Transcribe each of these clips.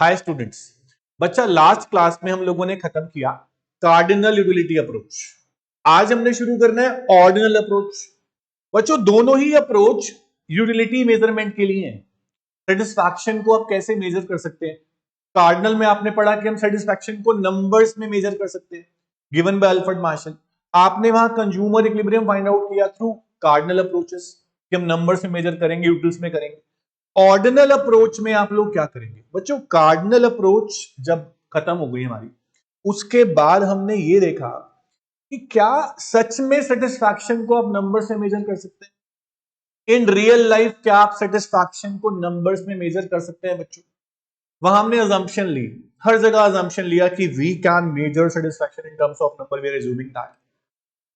Hi students, बच्चा last class में हम लोगों ने खत्म किया कार्डिनल यूटिलिटी अप्रोच। आज हमने शुरू करना है ऑर्डिनल अप्रोच। बच्चों दोनों ही अप्रोच यूटिलिटी मेजरमेंट के लिए हैं। सेटिस्फैक्शन को आप कैसे मेजर कर सकते हैं? कार्डिनल में आपने पढ़ा कि हम सेटिस्फैक्शन को नंबर्स में मेजर कर सकते हैं गिवन बाय अल्फ्रेड मार्शल। आपने वहां कंज्यूमर इक्विलिब्रियम फाइंड आउट किया थ्रू कार्डिनल अप्रोचेस कि हम नंबर्स में मेजर करेंगे, यूटिल्स में करेंगे। ऑर्डिनल अप्रोच में आप लोग क्या करेंगे? बच्चों कार्डिनल अप्रोच जब खत्म हो गई हमारी, उसके बाद हमने ये देखा कि क्या सच में सेटिस्फैक्शन को आप नंबर से मेजर कर सकते हैं। इन रियल लाइफ क्या आप सेटिस्फैक्शन को नंबर्स में मेजर कर सकते हैं बच्चों? वहां हमने अजम्पशन ली, हर जगह अजम्पशन लिया कि we can measure satisfaction in terms of number. We are assuming that.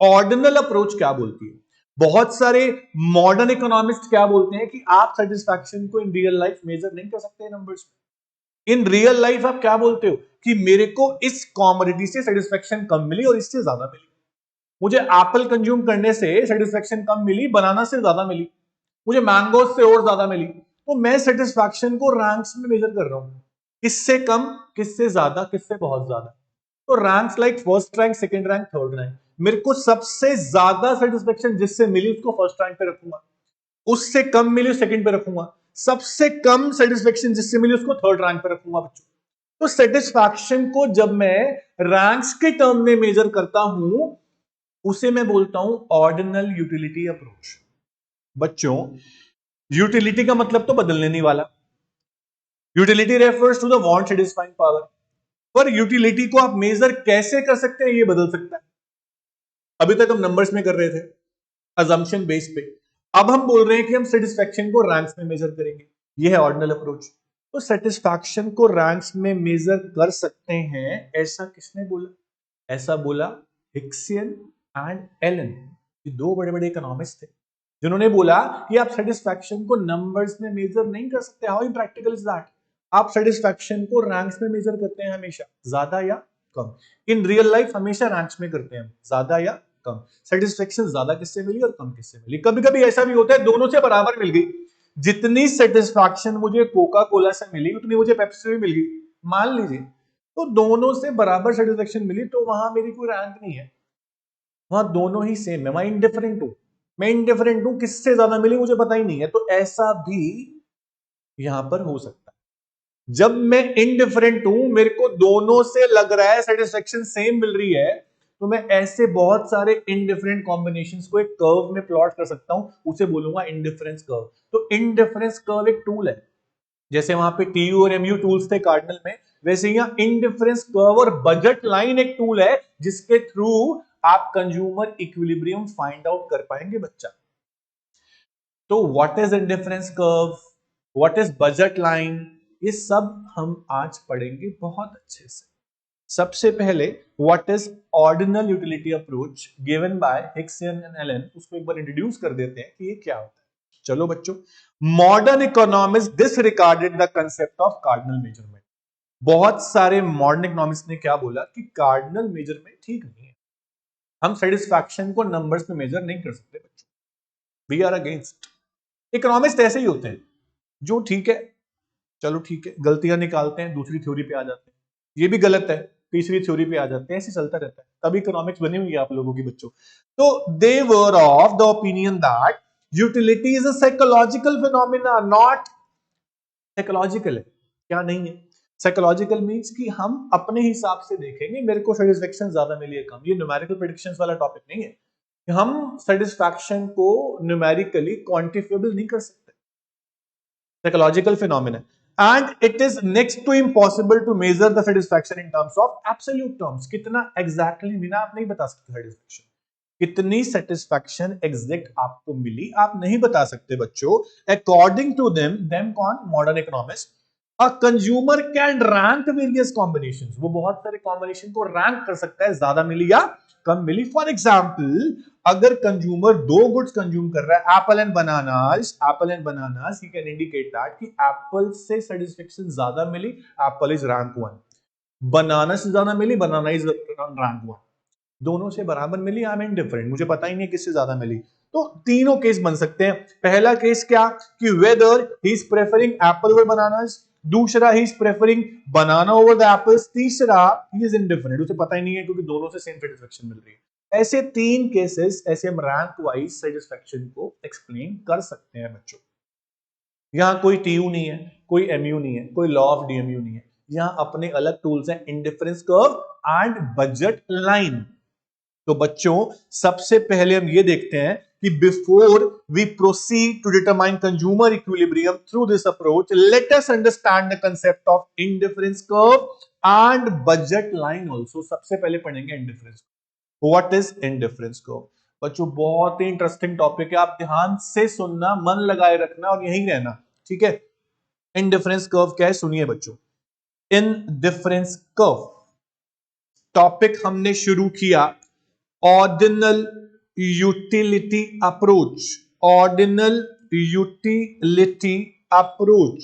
Ordinal approach क्या बोलती है? बहुत सारे मॉडर्न इकोनॉमिस्ट क्या बोलते हैं कि आप सेटिस्फैक्शन को इन रियल लाइफ मेजर नहीं कर सकते नंबर्स में। इन रियल लाइफ आप क्या बोलते हो कि मेरे को इस कॉमोडिटी से सेटिस्फैक्शन कम मिली और इससे ज्यादा मिली। मुझे एप्पल कंज्यूम करने से सेटिस्फैक्शन कम मिली, बनाना से ज्यादा मिली, मुझे मैंगो से और ज्यादा मिली। तो मैं सेटिस्फैक्शन को रैंक्स में मेजर कर रहा हूं, किससे कम, किससे ज्यादा, किससे बहुत ज्यादा। तो ranks like first rank, second rank, third rank. मेरे को सबसे ज्यादा सेटिस्फैक्शन जिससे मिली उसको फर्स्ट रैंक पे रखूंगा, उससे कम मिली सेकंड पे रखूंगा, सबसे कम सेटिस्फैक्शन जिससे मिली उसको थर्ड रैंक पे रखूंगा बच्चों। तो सेटिस्फैक्शन को जब मैं रैंक्स के टर्म में मेजर करता हूं, उसे मैं बोलता हूं ऑर्डिनल यूटिलिटी अप्रोच। बच्चों यूटिलिटी का मतलब तो बदलने नहीं वाला। Utility refers to the want satisfying power, पर यूटिलिटी को आप मेजर कैसे कर सकते हैं ये बदल सकता है। अभी तक हम नंबर्स में कर रहे थे अजम्पशन बेस पे, अब हम बोल रहे हैं कि हम सेटिस्फैक्शन को रैंक्स में मेजर करेंगे। ये है ऑर्डिनल अप्रोच। तो सेटिस्फैक्शन को रैंक्स में मेजर कर सकते हैं, ऐसा किसने बोला? ऐसा बोला हिक्सियन एंड एलन। ये दो बड़े बड़े इकोनॉमिस्ट थे जिन्होंने बोला कि आप सेटिस्फैक्शन को नंबर्स में मेजर नहीं कर सकते। How impractical is that? आप सेटिस्फैक्शन को रैंक्स में मेजर करते हैं, हमेशा ज्यादा या कम। इन रियल लाइफ हमेशा रैंक्स में करते हैं, ज्यादा या कम। सेटिस्फैक्शन ज्यादा किससे मिली और कम किससे मिली? कभी कभी ऐसा भी होता है दोनों से बराबर मिल गई। जितनी सेटिस्फैक्शन मुझे कोका कोला से मिली उतनी मुझे पेप्सी से भी मिल गई, मान लीजिए। तो दोनों से बराबर सेटिस्फैक्शन मिली तो वहां मेरी कोई रैंक नहीं है, वहां दोनों ही सेम है। मैं इंडिफरेंट हूं, किससे ज्यादा मिली मुझे पता ही नहीं है। तो ऐसा भी यहां पर हो सकता है। जब मैं इंडिफरेंट हूं, मेरे को दोनों से लग रहा है सेटिस्फैक्शन सेम मिल रही है, तो मैं ऐसे बहुत सारे इंडिफरेंट कॉम्बिनेशंस को एक कर्व में प्लॉट कर सकता हूं, उसे बोलूंगा इंडिफरेंस कर्व। तो इंडिफरेंस कर्व एक टूल है, जैसे वहां पे टीयू और एमयू टूल्स थे कार्डिनल में, वैसे यहां इंडिफरेंस कर्व और बजट लाइन एक टूल है जिसके थ्रू आप कंज्यूमर इक्विलिब्रियम फाइंड आउट कर पाएंगे बच्चा। तो what is indifference curve, what is budget line, ये सब हम आज पढ़ेंगे बहुत अच्छे से। सबसे पहले what is ordinal utility approach given by Hicksian and Allen, उसको एक बार इंट्रोड्यूस कर देते हैं कि ये क्या होता है। चलो बच्चों, modern economist disregarded the concept of cardinal measurement. बहुत सारे मॉडर्न इकोनॉमिस्ट ने क्या बोला कि कार्डिनल मेजरमेंट ठीक नहीं है, हम सेटिस्फैक्शन को नंबर्स में मेजर नहीं कर सकते बच्चों, वी आर अगेंस्ट। इकोनॉमिस्ट ऐसे ही होते हैं जो ठीक है, चलो ठीक है, गलतियां निकालते हैं, दूसरी थ्योरी पे आ जाते हैं, ये भी गलत है, तीसरी थ्योरी पे आ जाते हैं, ऐसे चलता रहता है। तभी इकोनॉमिक्स बनी हुई है आप लोगों की बच्चों। तो they were of the opinion that utility is a psychological phenomena, not psychological है। क्या नहीं है? साइकोलॉजिकल मींस कि हम अपने हिसाब से देखेंगे, मेरे को सेटिस्फैक्शन ज्यादा मिली है कम। ये न्यूमेरिकल प्रेडिक्शंस वाला टॉपिक नहीं है। हम सेटिस्फैक्शन को न्यूमेरिकली क्वांटिफिएबल नहीं कर सकते, psychological phenomenon, and it is next to impossible to measure the satisfaction in terms of absolute terms। कितना exactly मिला आप नहीं बता सकते, satisfaction कितनी satisfaction exact आपको मिली आप नहीं बता सकते बच्चों। according to them कौन? modern economists, a consumer can rank various combinations। वो बहुत सारे combination को rank कर सकता है, ज्यादा मिली या कम मिली। फॉर एग्जाम्पल, अगर कंज्यूमर दो गुड्स कंज्यूम कर रहा है, Apple and bananas, he can indicate that कि एप्पल से सेटिस्फेक्शन ज्यादा मिली, एप्पल इज रैंक 1। बनाना से ज्यादा मिली, बनाना इज रैंक 1। दोनों से बराबर मिली, आई एम इनडिफरेंट, मुझे पता ही नहीं किससे ज्यादा मिली। तो तीनों केस बन सकते हैं। पहला केस क्या कि whether he is preferring apple over bananas, दूसरा he is preferring banana over the apples, तीसरा ही इज इंडिफरेंट, उसे पता ही नहीं है क्योंकि दोनों से सेम सेटिस्फेक्शन मिल रही है। ऐसे 3 केसेस, ऐसे हम रैंक वाइज सेटिस्फेक्शन को एक्सप्लेन कर सकते हैं बच्चों। यहां कोई टीयू नहीं है, कोई एमयू नहीं है, कोई लॉ ऑफ डीएमयू नहीं है, यहां अपने अलग टूल्स हैं, indifference curve and budget line. तो बच्चों सबसे पहले हम ये देखते हैं कि before we proceed to determine consumer equilibrium through this approach, let us understand the concept of indifference curve and budget line also. सबसे पहले पढ़ेंगे indifference. What is indifference curve? बच्चों बहुत ही इंटरेस्टिंग टॉपिक है, आप ध्यान से सुनना, मन लगाए रखना और यहीं रहना, ठीक है। इंडिफरेंस कर्व क्या है सुनिए बच्चों। इंडिफरेंस कर्व टॉपिक हमने शुरू किया ordinal utility approach, ordinal utility approach,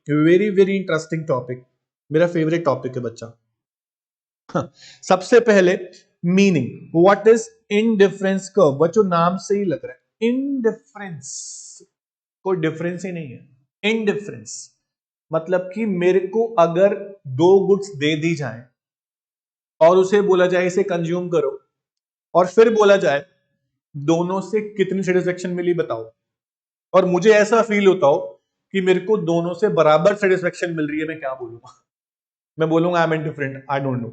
very very interesting topic, मेरा फेवरेट टॉपिक है बच्चा। सबसे पहले meaning, what is indifference curve? बच्चों नाम से ही लग रहा है इनडिफरेंस, कोई डिफरेंस ही नहीं है। इनडिफरेंस मतलब कि मेरे को अगर 2 गुड्स दे दी जाए और उसे बोला जाए इसे कंज्यूम करो, और फिर बोला जाए दोनों से कितनी सेटिस्फेक्शन मिली बताओ, और मुझे ऐसा फील होता हो कि मेरे को दोनों से बराबर सेटिस्फेक्शन मिल रही है, मैं क्या बोलूंगा? मैं बोलूंगा आई am indifferent, I don't know,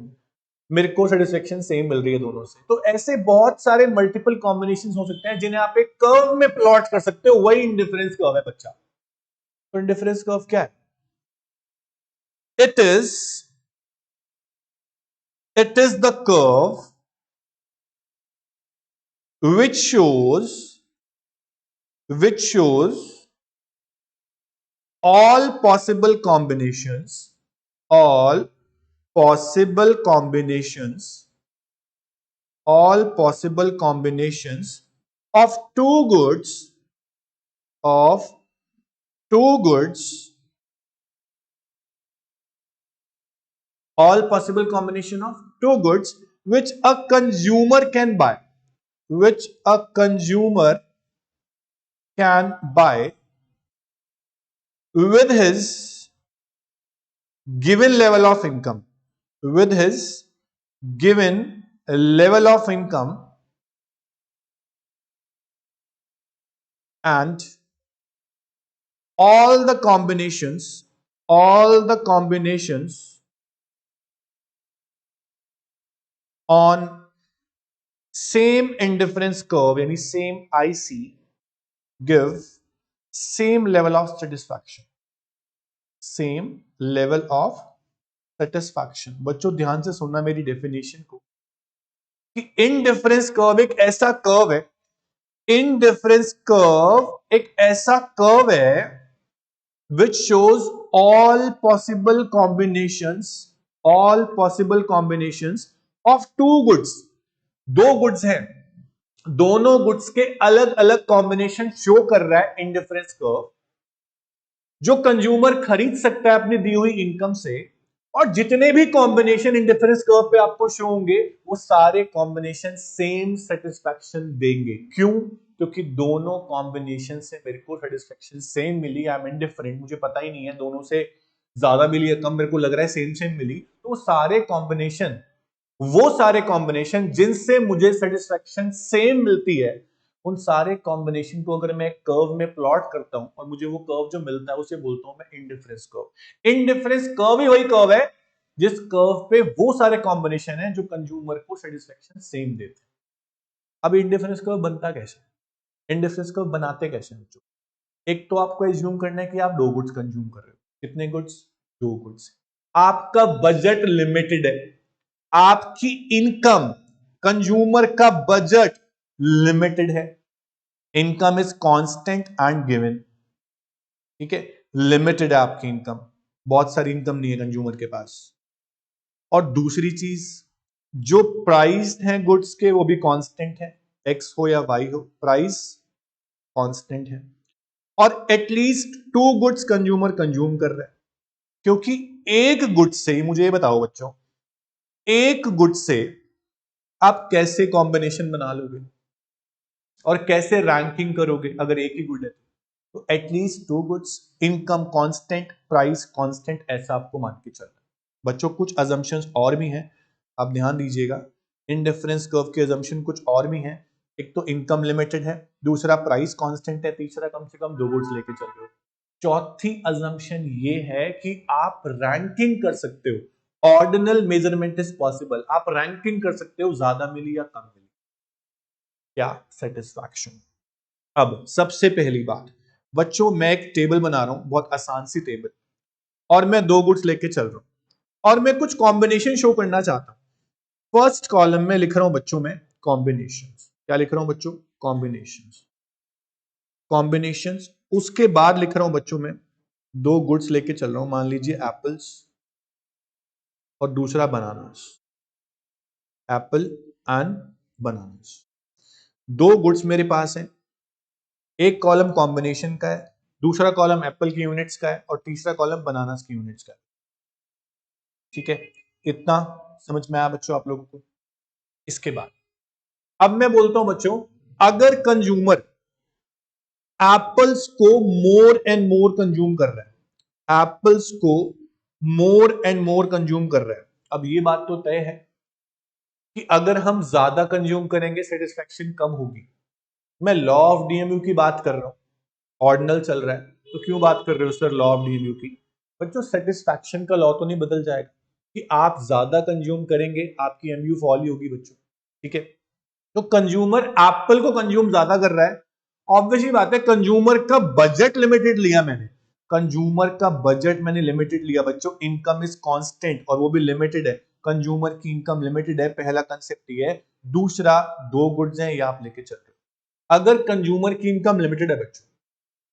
मेरे को सेटिस्फेक्शन सेम मिल रही है दोनों से। तो ऐसे बहुत सारे मल्टीपल कॉम्बिनेशन हो सकते हैं जिन्हें आप एक कर्व में प्लॉट कर सकते हो, वही इंडिफरेंस कर्व है बच्चा। तो इंडिफरेंस कर्व क्या है? It is the curve which shows all possible combinations, all possible combinations, all possible combinations of two goods, of two goods, all possible combination of two goods which a consumer can buy, which a consumer can buy with his given level of income, with his given level of income, and all the combinations on same indifference curve यानी same IC give same level of satisfaction, same level of satisfaction। बच्चों ध्यान से सुनना मेरी definition को कि indifference curve एक ऐसा कर्व है, इनडिफरेंस कर्व एक ऐसा कर्व है which shows all possible combinations of two goods। 2 goods हैं, दोनों गुड्स के अलग अलग कॉम्बिनेशन शो कर रहा है इंडिफरेंस कर्व, जो कंज्यूमर खरीद सकता है अपनी दी हुई इनकम से। और जितने भी कॉम्बिनेशन इंडिफरेंस कर्व पे आपको शो होंगे वो सारे कॉम्बिनेशन सेम सेटिस्फैक्शन देंगे। क्यों? क्योंकि दोनों कॉम्बिनेशन से मेरे को सेटिस्फैक्शन सेम मिली, आई एम इंडिफरेंट, मुझे पता ही नहीं है दोनों से ज्यादा मिली या कम, मेरे को लग रहा है सेम सेम मिली। तो वो सारे कॉम्बिनेशन जिनसे मुझे सेटिस्फैक्शन सेम मिलती है, उन सारे कॉम्बिनेशन को अगर मैं कर्व में प्लॉट करता हूं और मुझे वो कर्व जो मिलता है उसे बोलता हूं मैं इंडिफरेंस कर्व। इंडिफरेंस कर्व ही वही कर्व है जिस कर्व पे वो सारे कॉम्बिनेशन है जो कंज्यूमर को सेटिस्फैक्शन सेम देते हैं। अब इंडिफरेंस कर्व बनता कैसे? इंडिफरेंस कर्व बनाते कैसे बच्चों? एक तो आपको एज्यूम करना है कि आप 2 गुड्स कंज्यूम कर रहे हो। कितने गुड्स? 2 गुड्स। आपका बजट लिमिटेड है, आपकी इनकम, कंज्यूमर का बजट लिमिटेड है। Income is constant and given, ठीक है, लिमिटेड है आपकी इनकम, बहुत सारी इनकम नहीं है कंज्यूमर के पास। और दूसरी चीज, जो प्राइस है गुड्स के वो भी कांस्टेंट है, एक्स हो या वाई हो, प्राइस कांस्टेंट है। और एटलीस्ट 2 गुड्स कंज्यूमर कंज्यूम कर रहा है, क्योंकि एक गुड से, मुझे ये बताओ बच्चों, एक गुड से आप कैसे कॉम्बिनेशन बना लोगे और कैसे रैंकिंग करोगे अगर एक ही गुड है? तो at least 2 goods, income constant, price constant, ऐसा आपको मान के चलना है। बच्चों कुछ अजम्पशंस और भी हैं, आप ध्यान दीजिएगा। इंडिफरेंस कर्व के अजम्पशन कुछ और भी हैं। एक तो इनकम लिमिटेड है, दूसरा प्राइस कांस्टेंट है, तीसरा कम से कम 2 गुड्स लेके चल रहे हो। चौथी अजम्पशन ये है कि आप रैंकिंग कर सकते हो, ऑर्डिनल मेजरमेंट इज पॉसिबल, आप रैंकिंग कर सकते हो ज्यादा मिली या कम मिली, क्या सेटिस्फैक्शन। अब सबसे पहली बात बच्चों, मैं एक टेबल बना रहा हूं, बहुत आसान सी टेबल, और मैं 2 गुड्स लेके चल रहा हूं और मैं कुछ कॉम्बिनेशन शो करना चाहता हूं। फर्स्ट कॉलम में लिख रहा हूं बच्चों में कॉम्बिनेशंस, क्या लिख रहा हूं बच्चों, कॉम्बिनेशंस, कॉम्बिनेशंस। उसके बाद लिख रहा हूं बच्चों में 2 गुड्स लेके चल रहा हूं, मान लीजिए एप्पल्स और दूसरा bananas, Apple and bananas. 2 goods मेरे पास है, एक कॉलम कॉम्बिनेशन का है, दूसरा कॉलम एप्पल की यूनिट्स का है और तीसरा कॉलम बनानास की यूनिट्स का है। ठीक है, इतना समझ में आया बच्चों आप लोगों को। इसके बाद अब मैं बोलता हूं बच्चों, अगर कंज्यूमर एप्पल्स को मोर एंड मोर कंज्यूम कर रहा है, एप्पल्स को मोर एंड मोर कंज्यूम कर रहा है, अब ये बात तो तय है कि अगर हम ज्यादा कंज्यूम करेंगे सेटिस्फैक्शन कम होगी। मैं लॉ ऑफ डीएमयू की बात कर रहा हूं, ऑर्डिनल चल रहा है, तो क्यों बात कर रहे हो सर लॉ ऑफ डीएमयू की। बच्चों सेटिस्फैक्शन का लॉ तो नहीं बदल जाएगा कि आप ज्यादा कंज्यूम करेंगे आपकी एमयू फॉल ही होगी बच्चों। ठीक है, तो कंज्यूमर एप्पल को कंज्यूम ज्यादा कर रहा है, ऑब्वियसली बात है कंज्यूमर का बजट लिमिटेड लिया मैंने, कंज्यूमर का बजट मैंने लिमिटेड लिया बच्चों, इनकम इज कांस्टेंट और वो भी लिमिटेड है, कंज्यूमर की इनकम लिमिटेड है, पहला कंसेप्ट ये है। दूसरा 2 गुड्स हैं ये आप लेके चल रहे हो, अगर कंज्यूमर की इनकम लिमिटेड है बच्चों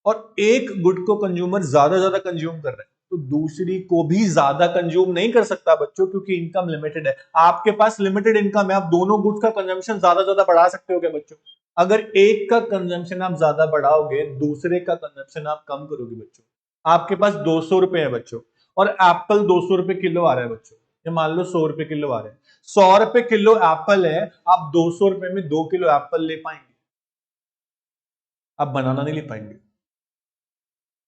और एक गुड को कंज्यूमर ज्यादा कंज्यूम कर रहा है, तो दूसरी को भी ज्यादा कंज्यूम नहीं कर सकता बच्चों, क्योंकि इनकम लिमिटेड है, आपके पास लिमिटेड इनकम है, आप दोनों गुड्स का कंजम्पशन ज्यादा बढ़ा सकते हो क्या बच्चों। अगर एक का कंजम्पशन आप ज्यादा बढ़ाओगे, दूसरे का कंजम्पशन आप कम करोगे बच्चों। आपके पास 200 रुपए है बच्चों और एप्पल 200 रुपए किलो आ रहा है बच्चों, ये मान लो 100 रुपए किलो आ रहा है, 100 रुपए किलो एप्पल है, आप 200 रुपए में 2 किलो एप्पल ले पाएंगे, आप बनाना नहीं ले पाएंगे।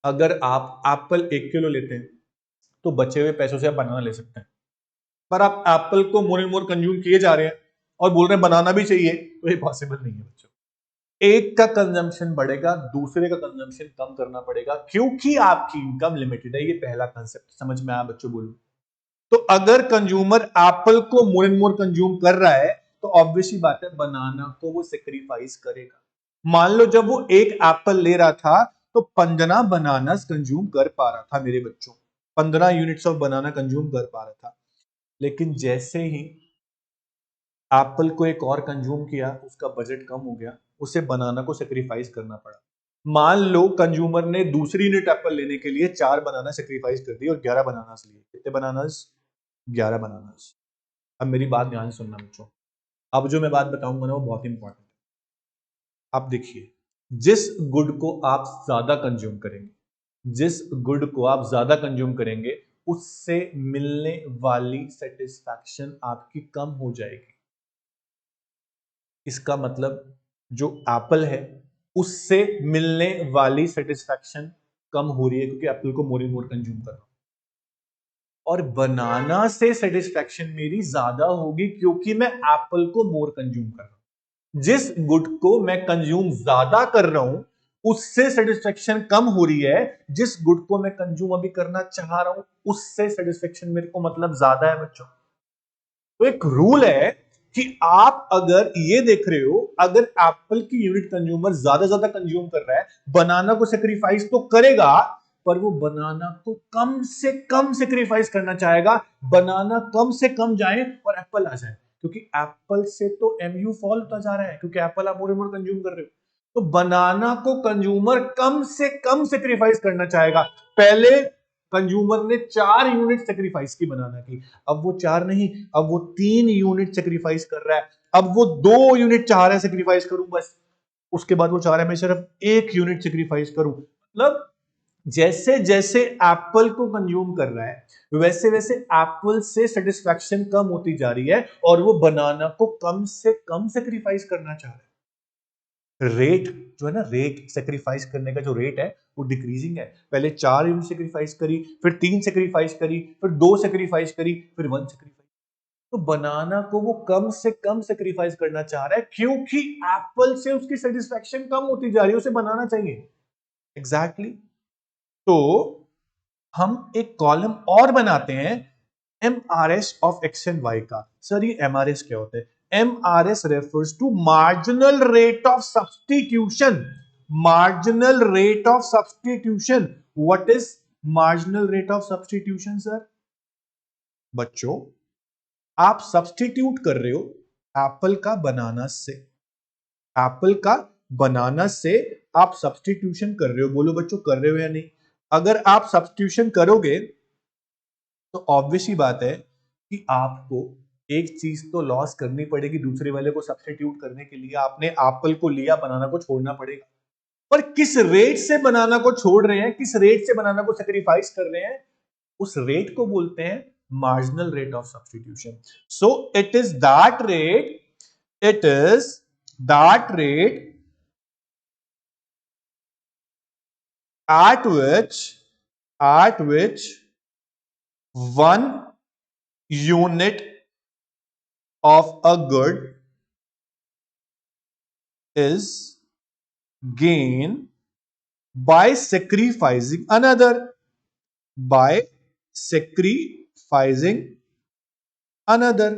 अगर आप एप्पल 1 किलो लेते हैं तो बचे हुए पैसों से आप बनाना ले सकते हैं, पर आप एप्पल को मोर एंड मोर कंज्यूम किए जा रहे हैं और बोल रहे हैं बनाना भी चाहिए, तो ये पॉसिबल नहीं है बच्चों। एक का कंजम्पशन बढ़ेगा, दूसरे का कंजम्पशन कम करना पड़ेगा, क्योंकि आपकी इनकम लिमिटेड है, ये पहला कंसेप्ट समझ में आया बच्चों, बोलूं तो अगर कंज्यूमर एप्पल को मोर एंड मोर कंज्यूम कर रहा है तो ऑब्वियसली बात है बनाना को वो सेक्रीफाइस करेगा। मान लो जब वो एक एप्पल ले रहा था तो 15 बनानास कंज्यूम कर पा रहा था मेरे बच्चों, 15 यूनिट्स ऑफ बनाना कंज्यूम कर पा रहा था, लेकिन जैसे ही एप्पल को एक और कंज्यूम किया उसका बजट कम हो गया, उसे बनाना को सेक्रीफाइस करना पड़ा। मान लो कंज्यूमर ने दूसरी यूनिट एप्पल लेने के लिए 4 बनाना सेक्रीफाइस कर दी और 11 बनानास लिए, कितने बनानास, 11 बनानास। अब मेरी बात ध्यान से सुनना बच्चों, अब जो मैं बात बताऊंगा ना वो बहुत इंपॉर्टेंट है। आप देखिए, जिस गुड को आप ज्यादा कंज्यूम करेंगे, जिस गुड को आप ज्यादा कंज्यूम करेंगे उससे मिलने वाली सेटिस्फैक्शन आपकी कम हो जाएगी। इसका मतलब जो एप्पल है उससे मिलने वाली सेटिस्फैक्शन कम हो रही है, क्योंकि एप्पल को मोर एंड मोर कंज्यूम कर रहा हूं, और बनाना से सेटिस्फैक्शन मेरी ज्यादा होगी क्योंकि मैं एप्पल को मोर कंज्यूम कर रहा हूं। जिस गुड को मैं कंज्यूम ज्यादा कर रहा हूं उससे सेटिस्फैक्शन कम हो रही है, जिस गुड को मैं कंज्यूम अभी करना चाह रहा हूं उससे सेटिस्फैक्शन मेरे को मतलब ज्यादा है बच्चों। तो एक रूल है कि आप अगर ये देख रहे हो, अगर एप्पल की यूनिट कंज्यूमर ज्यादा कंज्यूम कर रहा है, बनाना को सेक्रीफाइस तो करेगा पर वो बनाना को कम से कम सेक्रीफाइस करना चाहेगा, बनाना कम से कम जाए और एप्पल आ जाए, क्योंकि एप्पल से तो एमयू फॉल होता जा रहा है, क्योंकि एप्पल आप मोर कंज्यूम कर रहे हो। तो बनाना को कंज्यूमर कम से कम सेक्रीफाइस करना चाहेगा। पहले कंज्यूमर ने 4 यूनिट सेक्रीफाइस की बनाना की, अब वो 4 नहीं, अब वो 3 यूनिट सेक्रीफाइस कर रहा है, अब वो 2 यूनिट चाह रहा है सेक्रीफाइस करूं बस, उसके बाद वो चाह रहा है मैं सिर्फ 1 यूनिट सेक्रीफाइस करूं। मतलब जैसे जैसे एप्पल को कंज्यूम कर रहा है वैसे वैसे एप्पल से सेटिस्फैक्शन कम होती जा रही है और वो बनाना को कम से कम सेक्रीफाइस करना चाह रहा है। रेट जो है ना, रेट सेक्रीफाइस करने का जो रेट है वो डिक्रीजिंग है। पहले 4 यूनिट सेक्रीफाइस करी, फिर 3 सेक्रीफाइस करी, फिर 2 सेक्रीफाइस करी, फिर 1 सेक्रीफाइस। तो बनाना को वो कम से कम सेक्रीफाइस करना चाह रहा है, क्योंकि एप्पल से उसकी सेटिस्फैक्शन कम होती जा रही है, उसे बनाना चाहिए। Exactly exactly. तो हम एक कॉलम और बनाते हैं MRS of x and y का। सर ये एमआरएस क्या होता है? MRS refers to marginal rate of substitution. Marginal rate of substitution. What is marginal rate of substitution sir? बच्चों, आप सब्स्टिट्यूट कर रहे हो एप्पल का बनाना से। एप्पल का बनाना से आप सब्स्टिट्यूशन कर रहे हो। बोलो बच्चों, कर रहे हो या नहीं? अगर आप सब्स्टिट्यूशन करोगे तो ऑब्वियस ही बात है कि आपको एक चीज तो लॉस करनी पड़ेगी। दूसरे वाले को सब्स्टिट्यूट करने के लिए आपने एप्पल को लिया, बनाना को छोड़ना पड़ेगा। पर किस रेट से बनाना को छोड़ रहे हैं, किस रेट से बनाना को सेक्रीफाइस कर रहे हैं, उस रेट को बोलते हैं marginal rate of substitution. So it is that rate, it is that rate at which 1 unit of a good is gained by sacrificing another. By sacrificing another.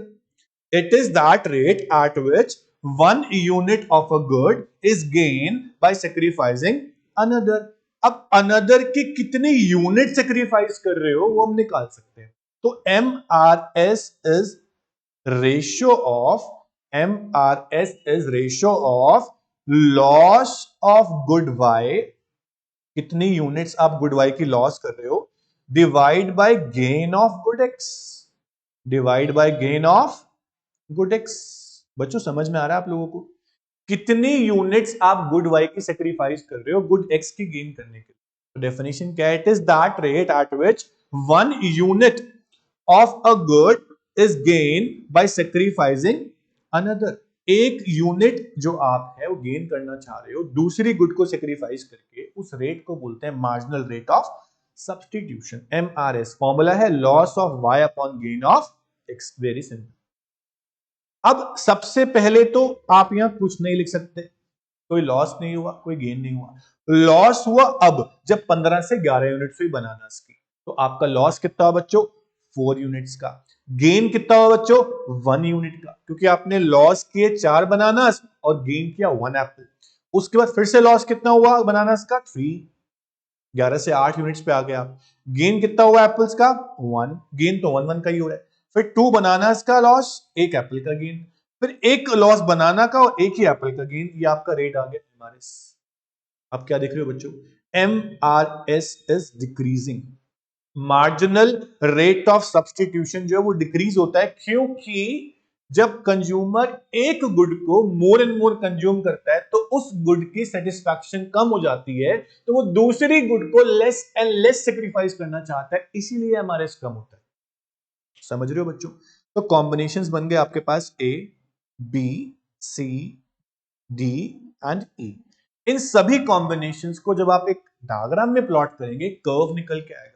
It is that rate at which 1 unit of a good is gained by sacrificing another. अब another की कितनी unit sacrifice कर रहे हो वो हम निकाल सकते हैं। तो MRS is ratio of loss of good Y। कितनी यूनिट्स आप गुड Y की लॉस कर रहे हो, divide by gain of good X। Divide by gain of good x. बच्चों समझ में आ रहा है आप लोगों को? कितनी यूनिट्स आप गुड वाई की सेक्रीफाइस कर रहे हो गुड एक्स की गेन करने के लिए। तो डेफिनेशन क्या है? It is that rate at which 1 unit of a good is gain by sacrificing another. एक यूनिट जो आप है वो गेन करना चाह रहे हो दूसरी गुड को सेक्रीफाइस करके, उस रेट को बोलते हैं marginal rate of substitution. MRS formula है loss of Y upon gain of X. Very simple. अब सबसे पहले तो आप यहां कुछ नहीं लिख सकते, कोई लॉस नहीं हुआ, कोई गेन नहीं हुआ। लॉस हुआ अब जब 15 से 11 यूनिट्स हुई बनानास की, तो आपका लॉस कितना हुआ बच्चों? 4 यूनिट्स का। गेन कितना हुआ बच्चों? 1 यूनिट का, क्योंकि आपने लॉस किए 4 बनानास और गेन किया 1 एप्पल। उसके बाद फिर से लॉस कितना हुआ बनानास का? 3। 11 से 8 यूनिट्स पे आ गए आप। गेन कितना हुआ एप्पल्स का? 1। गेन तो 1 1 का ही हो रहा है। फिर 2 बनानास का लॉस, 1 एप्पल का गेन, फिर एक लॉस बनाना का और 1 ही एप्पल का गेन। ये आपका रेट आ गया एमआरएस। आप क्या देख रहे हो बच्चों? MRS is decreasing. Marginal rate of substitution जो है वो डिक्रीज होता है, क्योंकि जब कंज्यूमर एक गुड को मोर एंड मोर कंज्यूम करता है तो उस गुड की सेटिस्फैक्शन कम हो जाती है, तो वो दूसरी गुड को लेस एंड लेस सेक्रीफाइस करना चाहता है, इसीलिए एमआरएस कम होता है। समझ रहे हो बच्चों? तो कॉम्बिनेशंस बन गए आपके पास ए, B, C, D and E. इन सभी कॉम्बिनेशंस को जब आप एक डायग्राम में प्लॉट करेंगे, कर्व निकल के आएगा।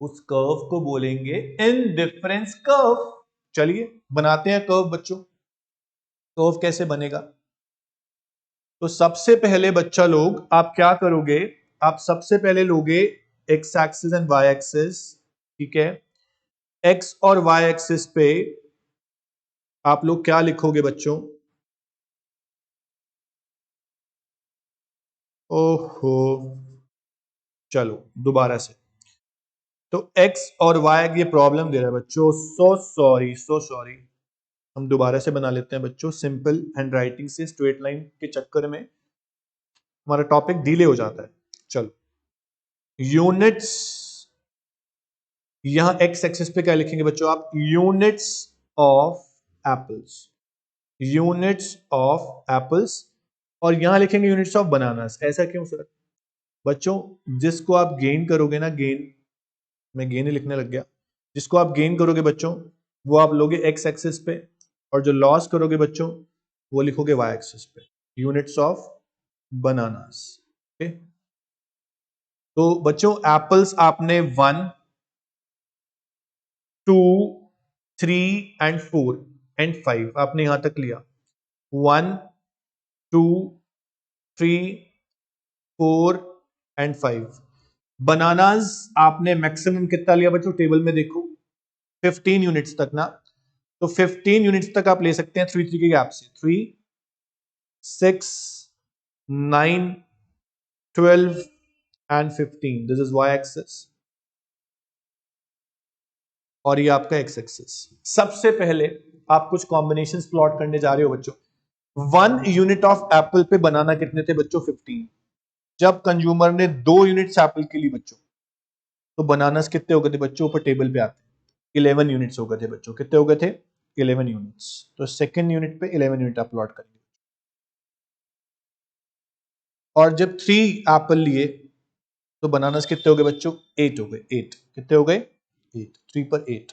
उस कर्व को बोलेंगे इंडिफरेंस कर्व। चलिए बनाते हैं कर्व बच्चों। कर्व कैसे बनेगा? तो सबसे पहले बच्चा लोग आप क्या करोगे? आप सबसे पहले लोगे x axis and y axis. ठीक है, एक्स और वाई एक्सिस पे आप लोग क्या लिखोगे बच्चों? ओहो, चलो दोबारा से। तो x और y ये प्रॉब्लम दे रहा है बच्चों। So sorry, so sorry. हम दोबारा से बना लेते हैं बच्चों, सिंपल हैंडराइटिंग से। स्ट्रेट लाइन के चक्कर में हमारा टॉपिक डिले हो जाता है। चलो, यूनिट्स, यहां x एक्सिस पे क्या लिखेंगे बच्चों आप? Units of apples. Units of apples. और यहां लिखेंगे यूनिट्स ऑफ बनानास। ऐसा क्यों सर? बच्चों, जिसको आप गेन करोगे ना, गेन, मैं गेन ही लिखने लग गया। जिसको आप गेन करोगे बच्चों वो आप लोगे एक्स एक्सिस पे, और जो लॉस करोगे बच्चों वो लिखोगे वाई एक्सिस पे। Units of bananas. ओके, तो बच्चों एप्पल्स आपने 1, 2, 3 एंड 4 एंड 5 आपने यहां तक लिया। 1, 2, 3, 4 एंड 5। बनानास आपने मैक्सिमम कितना लिया बच्चों, टेबल में देखो 15 यूनिट्स तक ना, तो 15 यूनिट्स तक आप ले सकते हैं 3 3 के गैप से। 3, 6, 9, 12 and 15। This is y axis और ये आपका एक्स एक्सिस। सबसे पहले आप कुछ कॉम्बिनेशंस प्लॉट करने जा रहे हो बच्चों। 1 यूनिट ऑफ एप्पल पे बनाना कितने थे बच्चों, 15। जब कंज्यूमर ने 2 यूनिट्स एप्पल के लिए बच्चों, तो बनानास कितने हो गए थे बच्चों, ऊपर टेबल पे आते 11 यूनिट्स हो गए थे बच्चों। कितने हो गए थे, 11 यूनिट्स। तो सेकंड यूनिट पे 11 यूनिट आप प्लॉट करेंगे। और जब 3 एप्पल लिए तो बनानास कितने हो गए बच्चों, 8 हो गए। 8 कितने हो गए, 8। 3 पर 8।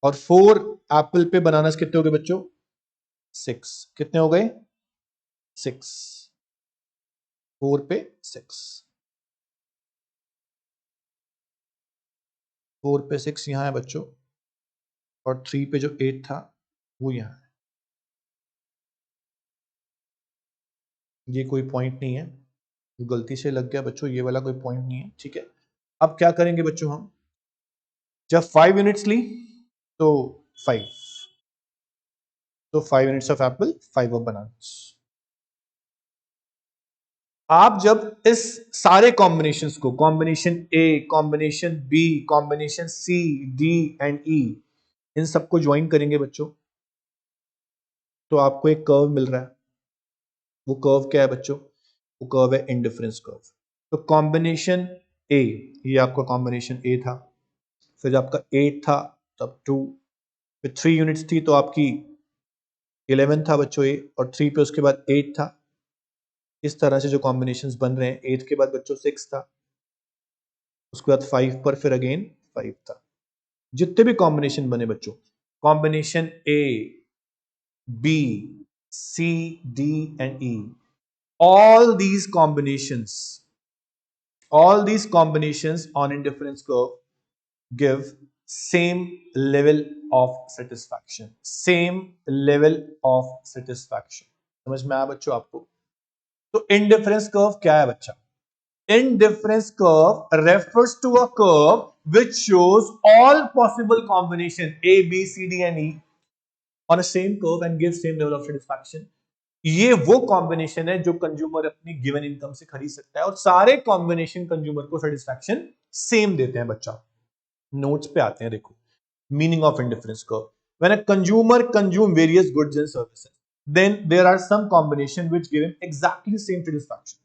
और 4 एप्पल पे बनानास कितने हो गए बच्चों, 6। कितने हो गए, 6। 4 पे 6, 4 पे 6 यहां है बच्चों, और 3 पे जो 8 था वो यहां है। ये कोई पॉइंट नहीं है, गलती से लग गया बच्चों, ये वाला कोई पॉइंट नहीं है, ठीक है। अब क्या करेंगे बच्चों, हम जब 5 यूनिट्स ली तो 5, तो 5 units of apple, 5 of banana. आप जब इस सारे कॉम्बिनेशंस को, combination A, combination B, combination C, D and E, इन सबको ज्वाइन करेंगे बच्चों, तो आपको एक कर्व मिल रहा है। वो कर्व क्या है बच्चों, वो कर्व है इंडिफरेंस कर्व। तो कॉम्बिनेशन ए, ये आपका कॉम्बिनेशन ए था, फिर आपका 8 था, तब 2, फिर 3 यूनिट्स थी तो आपकी 11 था बच्चों ए, और 3 पे उसके बाद 8 था। इस तरह से जो कॉम्बिनेशंस बन रहे हैं, 8 के बाद बच्चों 6 था, उसके बाद 5 पर फिर अगेन 5 था। जितने भी कॉम्बिनेशन बने बच्चों, combination A, B, C, D and E, all these combinations all these combinations on indifference curve give same level of satisfaction, same level of satisfaction। समझ में आया बच्चों आपको। तो indifference curve क्या है बच्चा, indifference curve refers to a curve which shows all possible combination a b c d and e on a same curve and gives same level of satisfaction। ये वो कॉम्बिनेशन है जो कंज्यूमर अपनी given income से खरीद सकता है, और सारे कॉम्बिनेशन कंज्यूमर को सेटिस्फैक्शन सेम देते हैं बच्चा। नोट्स पे आते हैं, देखो meaning of indifference curve. When a consumer consume various goods and services, then there are some combination which give him exactly same satisfaction.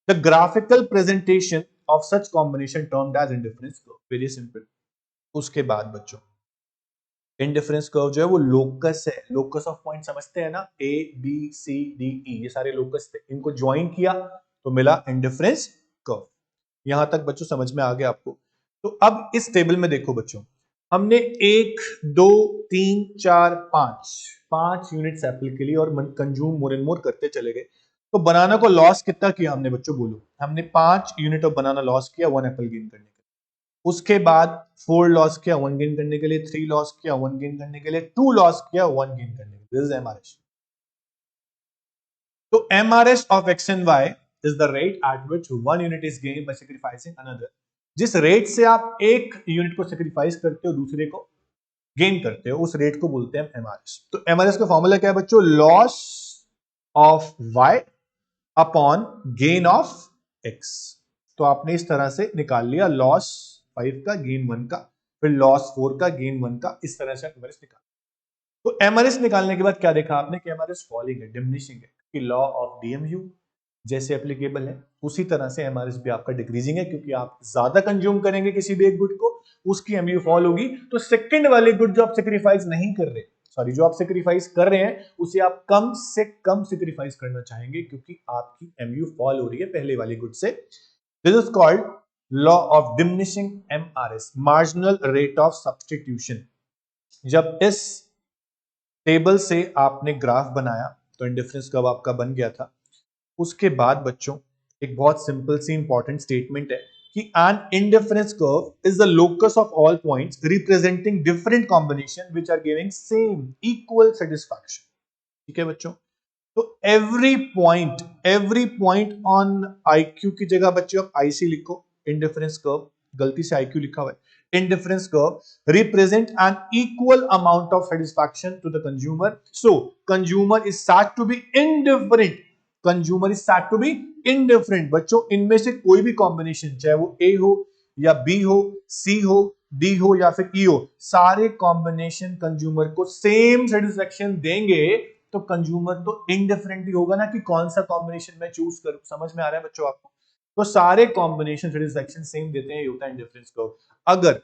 The graphical presentation of such combination termed as indifference curve. Very simple. उसके बाद बच्चों, indifference curve जो है वो locus है, locus of point समझते हैं ना, ए बी सी डी ई, ये सारे लोकस थे, इनको ज्वाइन किया तो मिला इंडिफरेंस कर्व। यहां तक बच्चों समझ में आ गया आपको। तो अब इस टेबल में देखो बच्चों, हमने 1, 2, 3, 4, 5 यूनिट्स एप्पल के लिए और कंज्यूम मोर एंड मोर करते चले गए। तो बनाना को लॉस कितना किया हमने बच्चों, बोलो। हमने 5 यूनिट ऑफ बनाना लॉस किया 1 एप्पल गेन करने के लिए। उसके बाद 4 लॉस किया 1 गेन करने के लिए, 3 लॉस किया 1 गेन करने के लिए, 2 लॉस किया 1 गेन करने के लिए। This is MRS. तो MRS of x and Y is the rate at which 1 unit is gained by sacrificing another. जिस रेट से आप एक यूनिट को सैक्रिफाइस करते हो, दूसरे को गेन करते हो, उस रेट को बोलते हैं एमआरएस। तो एमआरएस का फॉर्मूला क्या है बच्चों, loss of Y upon gain of x. तो आपने इस तरह से निकाल लिया, लॉस 5 का, गेन 1 का, फिर लॉस 4 का, गेन 1 का, इस तरह से आप एमआरएस निकाल। तो एमआरएस निकालने के बाद क्या देखा आपने कि एमआरएस फॉलिंग है, डिमिनिशिंग है, कि लॉ ऑफ डीएमयू जैसे एप्लीकेबल है, उसी तरह से एमआरएस भी आपका डिक्रीजिंग है, क्योंकि आप ज्यादा कंज्यूम करेंगे किसी भी एक गुड को, उसकी एमयू फॉल होगी। तो सेकंड वाले गुड जो आप सेक्रीफाइस नहीं कर रहे, सॉरी जो आप सेक्रीफाइस कर रहे हैं, उसे आप कम से कम सेक्रीफाइस करना चाहेंगे, क्योंकि आपकी एमयू फॉल हो रही है पहले वाले गुड से। This is called law of diminishing MRS, marginal rate of substitution. जब इस टेबल से आपने ग्राफ बनाया तो इंडिफरेंस कर्व आपका बन गया था। उसके बाद बच्चों एक बहुत सिंपल सी इंपॉर्टेंट स्टेटमेंट है कि an indifference curve is the locus of all points representing different combination which are giving same equal satisfaction. ठीक है बच्चों, तो एवरी पॉइंट ऑन आईक्यू की जगह बच्चों आप आईसी लिखो, इंडिफरेंस कर्व, गलती से आईक्यू लिखा हुआ है। Indifference curve represent an equal amount of satisfaction to the consumer, so consumer is said to be indifferent, consumer is said to be indifferent. बच्चों इनमें से कोई भी कॉम्बिनेशन, चाहे वो ए हो या बी हो, सी हो, डी हो या फिर ई हो, सारे कॉम्बिनेशन कंज्यूमर को सेम सेटिस्फैक्शन देंगे, तो कंज्यूमर तो इनडिफरेंट ही होगा ना कि कौन सा कॉम्बिनेशन मैं चूज करूं। समझ में आ रहा है बच्चों आपको? तो सारे कॉम्बिनेशन सेटिस्फैक्शन सेम देते हैं, ये होता है इंडिफरेंस कर्व। अगर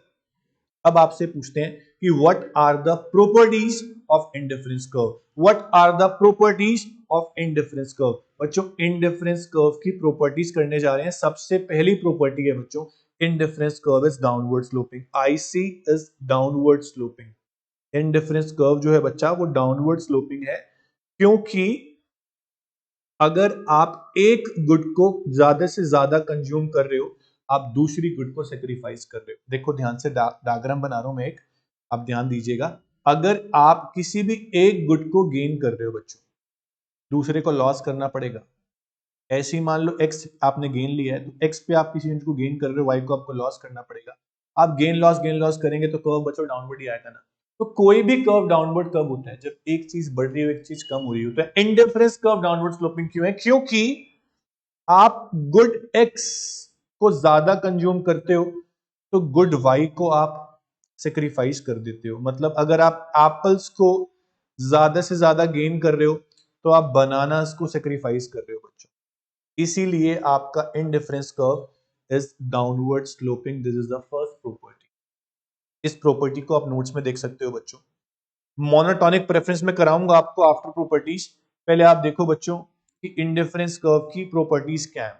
अब आपसे पूछते हैं कि what are the properties of indifference curve, what are the properties of indifference curve. बच्चों इंडिफरेंस कर्व की प्रॉपर्टीज करने जा रहे हैं। सबसे पहली प्रॉपर्टी है बच्चों, indifference curve is downward sloping, IC is downward sloping. Indifference curve जो है बच्चा वो डाउनवर्ड स्लोपिंग है, क्योंकि अगर आप एक गुड को ज्यादा से ज्यादा कंज्यूम कर रहे हो, आप दूसरी गुड को सेक्रीफाइस कर रहे हो। देखो ध्यान से डायग्राम बना रहा हूं मैं एक, आप ध्यान दीजिएगा। अगर आप किसी भी एक गुड को गेन कर रहे हो बच्चों, दूसरे को लॉस करना पड़ेगा। ऐसे ही मान लो एक्स आपने गेन लिया है, तो एक्स पे आप किसी चीज को गेन कर रहे हो, वाई को आपको लॉस करना पड़ेगा। आप गेन लॉस करेंगे तो कर्व बच्चों डाउनवर्ड ही आएगा ना। तो कोई भी कर्व डाउनवर्ड कब होता है? जब एक चीज बढ़ रही हो एक चीज कम हो रही हो। तो इंडिफरेंस कर्व डाउनवर्ड स्लोपिंग क्यों है? क्योंकि आप गुड एक्स को ज्यादा कंज्यूम करते हो तो गुड वाई को आप सेक्रीफाइस कर देते हो। मतलब अगर आप एप्पल्स को ज्यादा से ज्यादा गेन कर रहे हो तो आप बनानास को सेक्रीफाइस कर रहे हो बच्चों। इसीलिए आपका indifference curve is downward sloping. This is the first property. इस प्रॉपर्टी को आप नोट्स में देख सकते हो बच्चों। मोनोटॉनिक प्रेफरेंस में कराऊंगा आपको आफ्टर प्रॉपर्टीज। पहले आप देखो बच्चों कि इंडिफरेंस कर्व की प्रॉपर्टीज क्या है।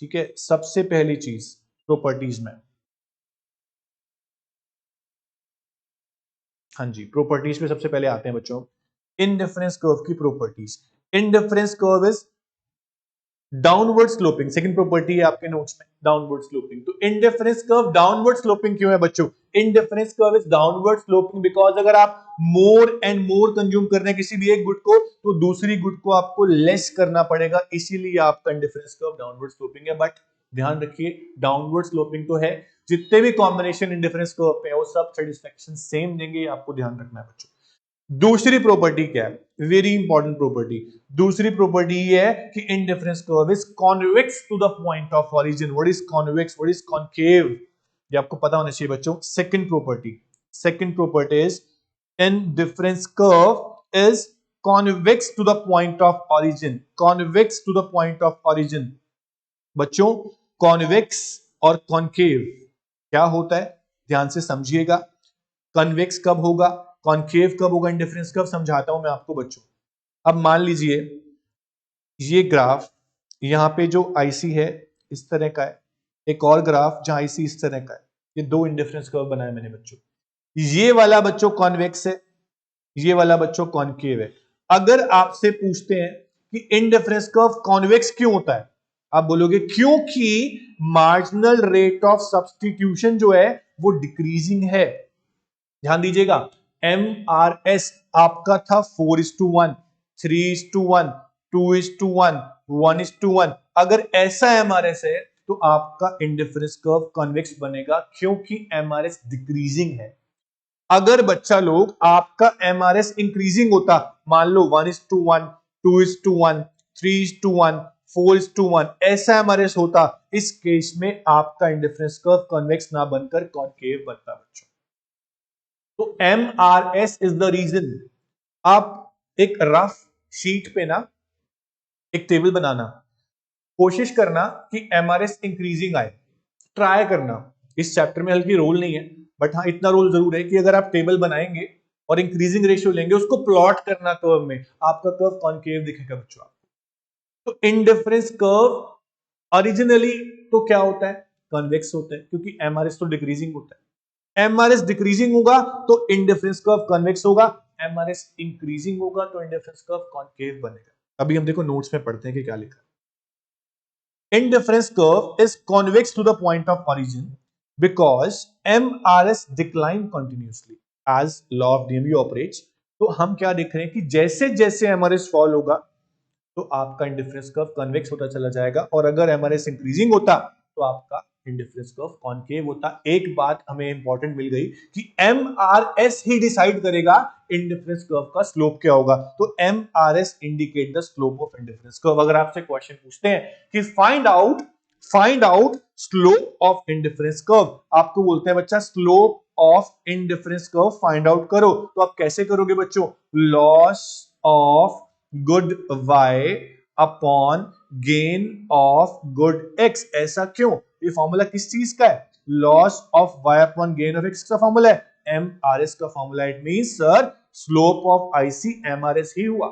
ठीक है, सबसे पहली चीज प्रॉपर्टीज में, हाँ जी प्रॉपर्टीज में सबसे पहले आते हैं बच्चों इंडिफरेंस कर्व की properties. Indifference curve is downward sloping, second property है आपके नोट्स में डाउनवर्ड स्लोपिंग। तो इंडिफरेंस कर्व डाउनवर्ड स्लोपिंग क्यों है बच्चों? Indifference curve is downward sloping because अगर आप मोर एंड मोर कंज्यूम कर रहे हैं किसी भी एक गुड को, तो दूसरी गुड को आपको लेस करना पड़ेगा, इसीलिए आपका इंडिफरेंस कर्व डाउनवर्ड स्लोपिंग है। बट ध्यान रखिए डाउनवर्ड स्लोपिंग तो है, जितने भी कॉम्बिनेशन इंडिफरेंस कर्व पे है वो सब सेटिस्फैक्शन सेम देंगे, आपको ध्यान रखना है बच्चों। दूसरी प्रॉपर्टी क्या है? Very important property. दूसरी प्रॉपर्टी ये है कि indifference curve is convex to the point of origin. What is convex, what is concave, ये आपको पता होना चाहिए बच्चों। Second property is indifference curve is convex to the point of origin. Convex to the point of origin. बच्चों convex और concave क्या होता है? ध्यान से समझिएगा। कन्वेक्स कब होगा, कॉन्केव कब होगा, इंडिफरेंस कर्व समझाता हूं मैं आपको बच्चों। अब मान लीजिए ये ग्राफ, यहां पे जो आईसी है इस तरह का है, एक और ग्राफ जहां आईसी इस तरह का है। ये दो इंडिफरेंस कर्व बनाए मैंने बच्चों। ये वाला बच्चों कॉन्वेक्स है, ये वाला बच्चों कॉन्केव है। अगर आपसे पूछते हैं कि इंडिफरेंस कर्व कॉन्वेक्स क्यों होता है, आप बोलोगे क्योंकि मार्जिनल रेट ऑफ सब्स्टिट्यूशन जो है वो डिक्रीजिंग है। ध्यान दीजिएगा, MRS आपका था 4:1, 3:1, 2:1, 1:1। अगर ऐसा MRS है तो आपका इंडिफरेंस कर्व कॉन्वेक्स बनेगा, क्योंकि MRS डिक्रीजिंग है। अगर बच्चा लोग आपका MRS इंक्रीजिंग होता, मान लो 1:1, 2:1, 3:1, 4:1, ऐसा MRS होता, इस केस में आपका इंडिफरेंस कर्व कॉन्वेक्स ना बनकर कॉन्केव बनता बच्चों। तो MRS इज द रीजन। आप एक रफ शीट पे ना एक टेबल बनाना, कोशिश करना कि MRS इंक्रीजिंग आए, ट्राई करना। इस चैप्टर में हल्की रोल नहीं है, बट हाँ इतना रोल जरूर है कि अगर आप टेबल बनाएंगे और इंक्रीजिंग रेशियो लेंगे, उसको प्लॉट करना कर्व में, आपका कर्व कॉन्केव दिखेगा बच्चों आपको। तो इंडिफरेंस कर्व ओरिजिनली तो क्या होता है? कॉन्वेक्स होता है, क्योंकि MRS तो डिक्रीजिंग होता है। MRS डिक्रीजिंग होगा तो इंडिफरेंस कर्व कन्वेक्स होगा, MRS इंक्रीजिंग होगा तो इंडिफरेंस कर्व कॉन्केव बनेगा। अभी हम देखो नोट्स में पढ़ते हैं कि क्या लिखा है। indifference curve is convex to the point of origin because MRS decline continuously as law of DMV operates। तो हम क्या देख रहे हैं कि जैसे जैसे MRS फॉल होगा तो आपका इंडिफरेंस कर्व कन्वेक्स होता चला जाएगा, और अगर एमआरएस इंक्रीजिंग होता तो आपका इंडिफरेंस कर्व कॉनकेव होता। एक बात हमें इंपॉर्टेंट मिल गई कि एमआरएस ही डिसाइड करेगा इंडिफरेंस कर्व का स्लोप क्या होगा। तो MRS indicate the slope of indifference curve. अगर आपसे क्वेश्चन पूछते हैं कि find out slope of indifference curve, आपको बोलते हैं बच्चा slope of indifference curve find out करो, तो आप कैसे करोगे बच्चों? Loss of good y upon gain of good x। ऐसा क्यों? ये फॉर्मूला किस चीज का है? Loss of y upon gain of x का फॉर्मूला है, MRS का formula. It means sir slope of IC MRS ही हुआ।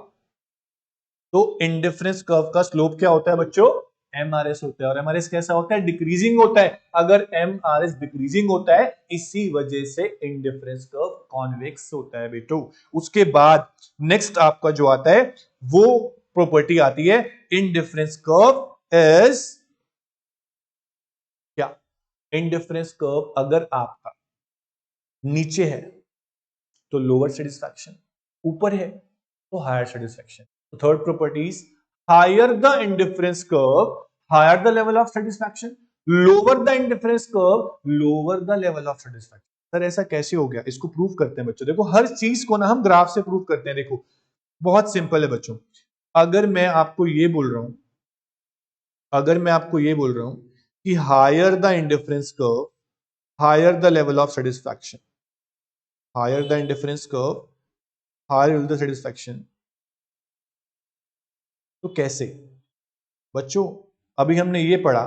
तो इंडिफरेंस कर्व का स्लोप क्या होता है बच्चों? MRS होता है। और MRS कैसा होता है? डिक्रीजिंग होता है। अगर MRS डिक्रीजिंग होता है, इसी वजह से इंडिफरेंस कर्व कॉन्वेक्स होता है बेटो। उसके बाद नेक्स्ट आपका जो आता है वो प्रॉपर्टी आती है, इंडिफरेंस कर्व इज क्या? इंडिफरेंस कर्व अगर आपका नीचे है तो लोअर सेटिस्फैक्शन, ऊपर है तो हायर सेटिस्फैक्शन। तो third property is higher the indifference curve higher the level of satisfaction, lower the indifference curve lower the level of satisfaction. Sir ऐसा कैसे हो गया? इसको प्रूव करते हैं बच्चों। देखो हर चीज को ना हम ग्राफ से प्रूव करते हैं। देखो बहुत सिंपल है बच्चों। अगर मैं आपको ये बोल रहा हूं कि higher the indifference curve higher the level of satisfaction, higher the indifference curve higher the satisfaction, तो कैसे बच्चों? अभी हमने ये पढ़ा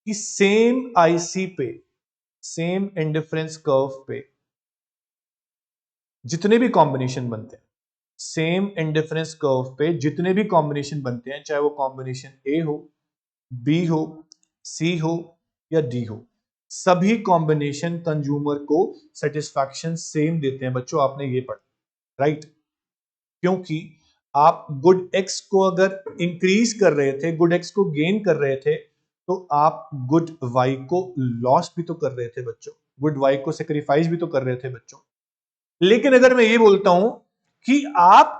कि सेम आईसी पे, सेम इंडिफरेंस कर्व पे जितने भी कॉम्बिनेशन बनते हैं, सेम इंडिफरेंस कर्व पे जितने भी कॉम्बिनेशन बनते हैं, चाहे वो कॉम्बिनेशन ए हो, बी हो, सी हो या डी हो, सभी कॉम्बिनेशन कंज्यूमर को सेटिस्फैक्शन सेम देते हैं बच्चों। आपने ये पढ़ा राइट? क्योंकि आप गुड एक्स को अगर इंक्रीज कर रहे थे, गुड एक्स को गेन कर रहे थे, तो आप गुड वाई को लॉस भी तो कर रहे थे बच्चों, गुड वाई को सेक्रीफाइस भी तो कर रहे थे बच्चों। लेकिन अगर मैं ये बोलता हूं कि आप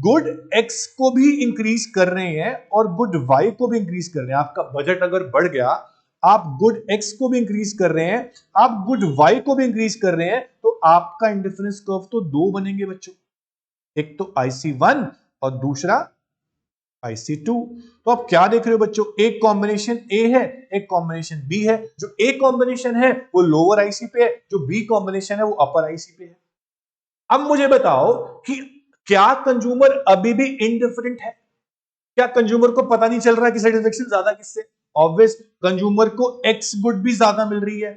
गुड एक्स को भी इंक्रीज कर रहे हैं और गुड वाई को भी इंक्रीज कर रहे हैं, आपका बजट अगर बढ़ गया, आप गुड एक्स को भी इंक्रीज कर रहे हैं, आप गुड वाई को भी इंक्रीज कर रहे हैं, तो आपका इंडिफरेंस कर्व तो दो बनेंगे बच्चों, एक तो IC1 और दूसरा IC2। तो आप क्या देख रहे हो बच्चों? एक कॉम्बिनेशन ए है, एक कॉम्बिनेशन बी है। जो ए कॉम्बिनेशन है वो लोअर आईसी पे है, जो बी कॉम्बिनेशन है वो अपर आईसी पे है। अब मुझे बताओ कि क्या कंज्यूमर अभी भी इनडिफरेंट है? क्या कंज्यूमर को पता नहीं चल रहा कि सेटिस्फेक्शन ज्यादा किससे? ऑब्वियस कंज्यूमर को एक्स गुड भी ज्यादा मिल रही है,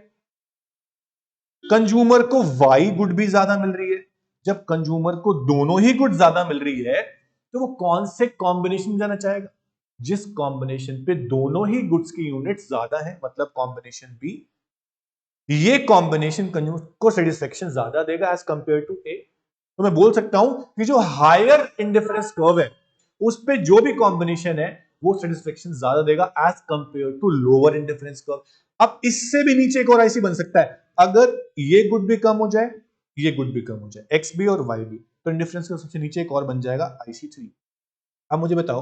कंज्यूमर को वाई गुड भी ज्यादा मिल रही है। जब कंज्यूमर को दोनों ही गुड ज्यादा मिल रही है तो वो कौन से कॉम्बिनेशन में जाना चाहेगा? जिस कॉम्बिनेशन पे दोनों ही गुड्स की यूनिट ज्यादा है, मतलब कॉम्बिनेशन बी। ये कॉम्बिनेशन कंज्यूमर को सेटिस्फेक्शन ज्यादा देगा एज कंपेयर टू ए। तो मैं बोल सकता हूं कि जो हायर इंडिफरेंस कर्व है उस पे जो भी कॉम्बिनेशन है वो सेटिस्फेक्शन ज्यादा देगा as compare to lower indifference curve. अब इससे भी नीचे एक और आईसी बन सकता है, अगर ये गुड भी कम हो जाए, ये गुड भी कम हो जाए, एक्स भी और वाई भी, तो इंडिफरेंस कर्व सबसे नीचे एक और बन जाएगा IC3। अब मुझे बताओ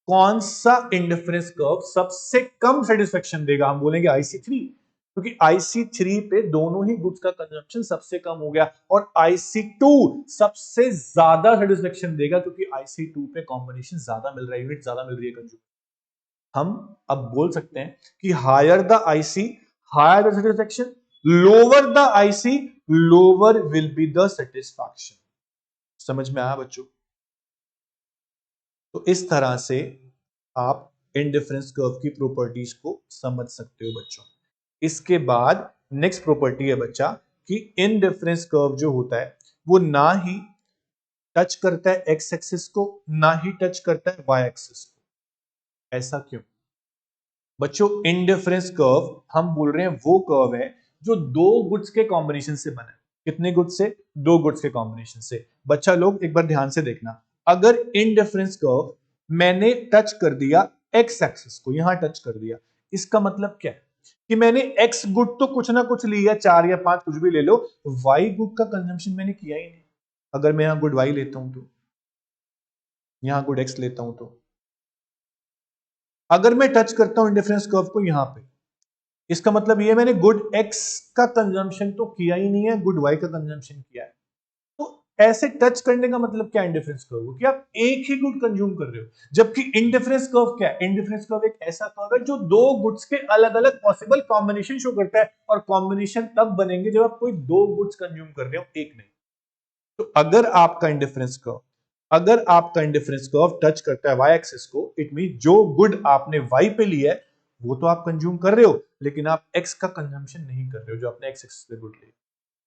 कौन सा इंडिफरेंस कर्व सबसे कम सेटिस्फेक्शन देगा? हम बोलेंगे IC3, क्योंकि IC3 पे दोनों ही गुड्स का कंजम्पशन सबसे कम हो गया, और IC2 सबसे ज्यादा सेटिस्फेक्शन देगा क्योंकि IC2 पे कॉम्बिनेशन ज्यादा मिल रहा है, यूनिट ज्यादा मिल रही है कंज्यूमर। हम अब बोल सकते हैं कि higher the IC higher the satisfaction, lower the IC lower will be the satisfaction. समझ में आया बच्चों? तो इस तरह से आप इंडिफरेंस कर्व की प्रॉपर्टीज को समझ सकते हो बच्चों। इसके बाद नेक्स्ट प्रॉपर्टी है बच्चा कि इंडिफरेंस कर्व जो होता है वो ना ही टच करता है एक्स एक्सिस को, ना ही टच करता है वाई एक्सिस को। ऐसा क्यों बच्चों? इंडिफरेंस कर्व हम बोल रहे हैं वो कर्व है जो दो गुड्स के कॉम्बिनेशन से बना है। कितने गुड्स से? दो गुड्स के कॉम्बिनेशन से। बच्चा लोग एक बार ध्यान से देखना, अगर इंडिफरेंस कर्व मैंने टच कर दिया एक्स एक्सिस को, यहां टच कर दिया, इसका मतलब क्या है कि मैंने एक्स गुड तो कुछ ना कुछ लिया, 4 या 5 कुछ भी ले लो, वाई गुड का कंजम्पशन मैंने किया ही नहीं। अगर मैं यहां गुड वाई लेता हूं तो, यहां गुड एक्स लेता हूं तो, अगर मैं टच करता हूं इंडिफरेंस कर्व को यहां पे, इसका मतलब ये मैंने गुड एक्स का कंजम्पशन तो किया ही नहीं है, गुड वाई का कंजम्पशन किया है। तो ऐसे टच करने का मतलब क्या इंडिफरेंस कर्व को, कि आप एक ही गुड कंज्यूम कर रहे हो, जबकि इंडिफरेंस कर्व क्या है, इंडिफरेंस कर्व एक ऐसा कर्व है जो दो गुड्स के अलग अलग पॉसिबल कॉम्बिनेशन शो करता है, और कॉम्बिनेशन तब बनेंगे जब आप कोई दो गुड्स कंज्यूम कर रहे हो, एक नहीं। तो अगर आपका इंडिफरेंस कर्व टच करता है वाई एक्सिस को, इट मीन जो गुड आपने वाई पे लिया है वो तो आप कंज्यूम कर रहे हो, लेकिन आप एक्स का कंजम्पशन नहीं कर रहे हो जो आपने एक्स एक्सिस पे गुड लिया।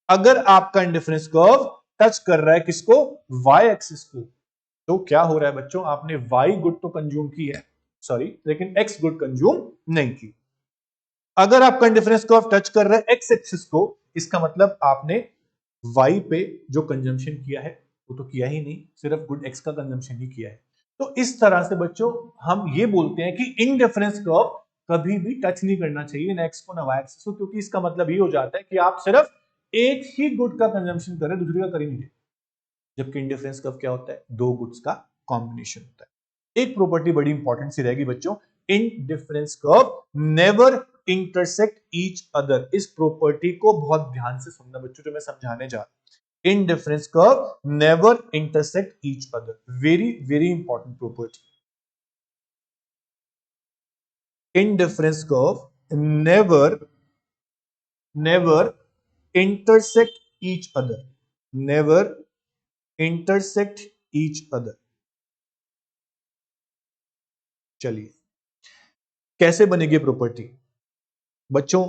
अगर आपका इंडिफरेंस कर्व टच कर रहा है किसको, वाई एक्सिस को, तो क्या हो रहा है बच्चों, आपने वाई गुड तो कंज्यूम की है, सॉरी, लेकिन एक्स गुड कंज्यूम नहीं की। अगर आपका इंडिफरेंस कर्व टच कर रहा है एक्स एक्सिस को, इसका मतलब आपने वाई पे जो कंजम्पशन किया है वो तो किया ही नहीं, सिर्फ गुड एक्स का कंजम्पशन ही किया है। तो इस तरह से बच्चों हम ये बोलते हैं कि इंडिफरेंस कर्व कभी भी टच नहीं करना चाहिए ना एक्स को ना वाई एक्सिस को, क्योंकि इसका मतलब ये हो जाता है कि आप सिर्फ एक ही गुड का कंजम्पशन कर रहे हैं, दूसरे का कर ही नहीं रहे। जबकि इंडिफरेंस कर्व क्या होता है, दो गुड्स का कॉम्बिनेशन होता है। एक प्रॉपर्टी बड़ी इंपॉर्टेंट सी रहेगी बच्चों, indifference curve never intersect each other. इस प्रॉपर्टी को बहुत ध्यान से सुनना बच्चों जो मैं समझाने जा रहा हूं। Indifference curve never intersect each other, very very important property. Indifference curve never intersect each other, never intersect each other। चलिए कैसे बनेगी प्रॉपर्टी बच्चों,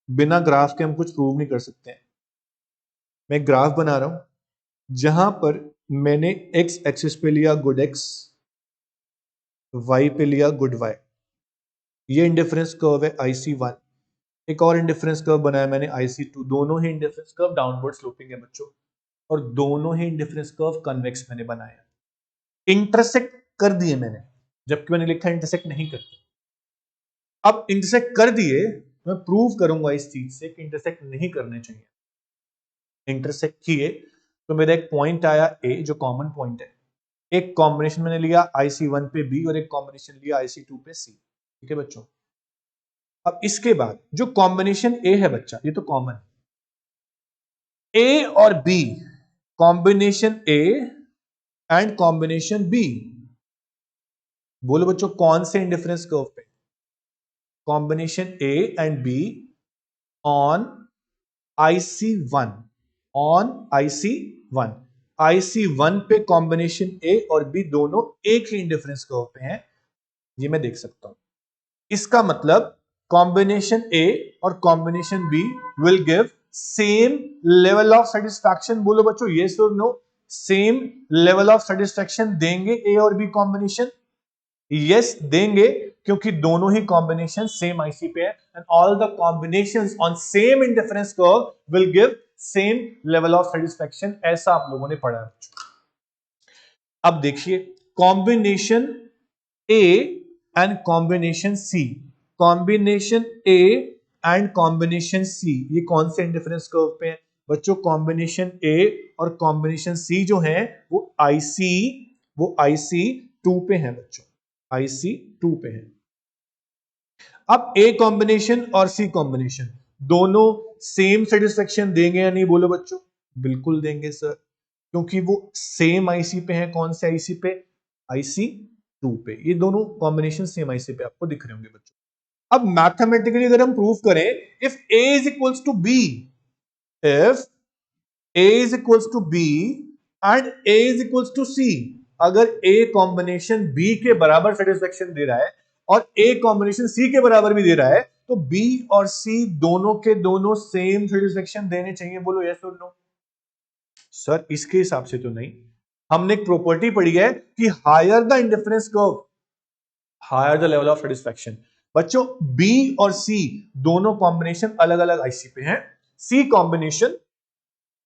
बिना ग्राफ के हम कुछ प्रूव नहीं कर सकते हैं। मैं ग्राफ बना रहा हूं जहां पर मैंने एक्स एक्सिस पे लिया गुड एक्स, वाई पे लिया गुड वाई, ये इंडिफरेंस कर्व है IC1। एक और इंडिफरेंस कर्व बनाया मैंने IC2, दोनों ही इंडिफरेंस कर्व डाउनवर्ड स्लोपिंग है बच्चों, और दोनों ही इंडिफरेंस कर्व कन्वेक्स मैंने बनाया, इंटरसेक्ट कर दिए मैंने, जबकि मैंने लिखा इंटरसेक्ट नहीं करते। अब इंटरसेक्ट कर दिए, मैं प्रूव करूंगा इस चीज से कि इंटरसेक्ट नहीं करने चाहिए। इंटरसेक्ट किए तो मेरा एक पॉइंट आया ए जो कॉमन पॉइंट है, एक कॉम्बिनेशन मैंने लिया IC1 पे बी और एक कॉम्बिनेशन लिया IC2 पे सी। ठीक है बच्चों, अब इसके बाद जो कॉम्बिनेशन ए है बच्चा, ये तो कॉमन है, ए और B, combination A and combination B, बोलो बच्चों कौन से इंडिफरेंस कर्व पे, combination A and B on IC1, on IC1, IC1 पे कॉम्बिनेशन ए और बी दोनों एक ही इंडिफरेंस कर्व पे हैं, ये मैं देख सकता हूं। इसका मतलब कॉम्बिनेशन ए और combination B will give same level of satisfaction. बोलो बच्चों यस और no, same level of satisfaction देंगे ए और बी कॉम्बिनेशन? यस देंगे, क्योंकि दोनों ही कॉम्बिनेशन सेम आईसी पे है, and all the combinations on same indifference curve will give same level of satisfaction, ऐसा आप लोगों ने पढ़ा है। अब देखिए combination A and combination C, combination A and combination C, ये कौन से इंडिफरेंस कर्व पे है बच्चों? कॉम्बिनेशन ए और कॉम्बिनेशन सी जो है वो IC2 पे है बच्चों, IC2 पे है। अब ए कॉम्बिनेशन और सी कॉम्बिनेशन दोनों सेम सेटिस्फेक्शन देंगे या नहीं? बोलो बच्चों बिल्कुल देंगे सर, क्योंकि वो सेम आईसी पे है। कौन से आईसी पे? IC2 पे। ये दोनों कॉम्बिनेशन सेम आईसी पे आपको दिख रहे होंगे बच्चों। अब मैथमेटिकली अगर हम प्रूव करें, if A is equals to B, if A is equals to B and A is equals to C, अगर A कॉम्बिनेशन B के बराबर सेटिस्फेक्शन दे रहा है और A कॉम्बिनेशन C के बराबर भी दे रहा है, तो B और C दोनों के दोनों सेम सेटिस्फेक्शन देने चाहिए। बोलो यस और नो? सर इसके हिसाब से तो नहीं, हमने एक प्रॉपर्टी पढ़ी है कि higher the indifference curve higher the level of satisfaction. बच्चों बी और सी दोनों कॉम्बिनेशन अलग अलग आईसी पे हैं, सी कॉम्बिनेशन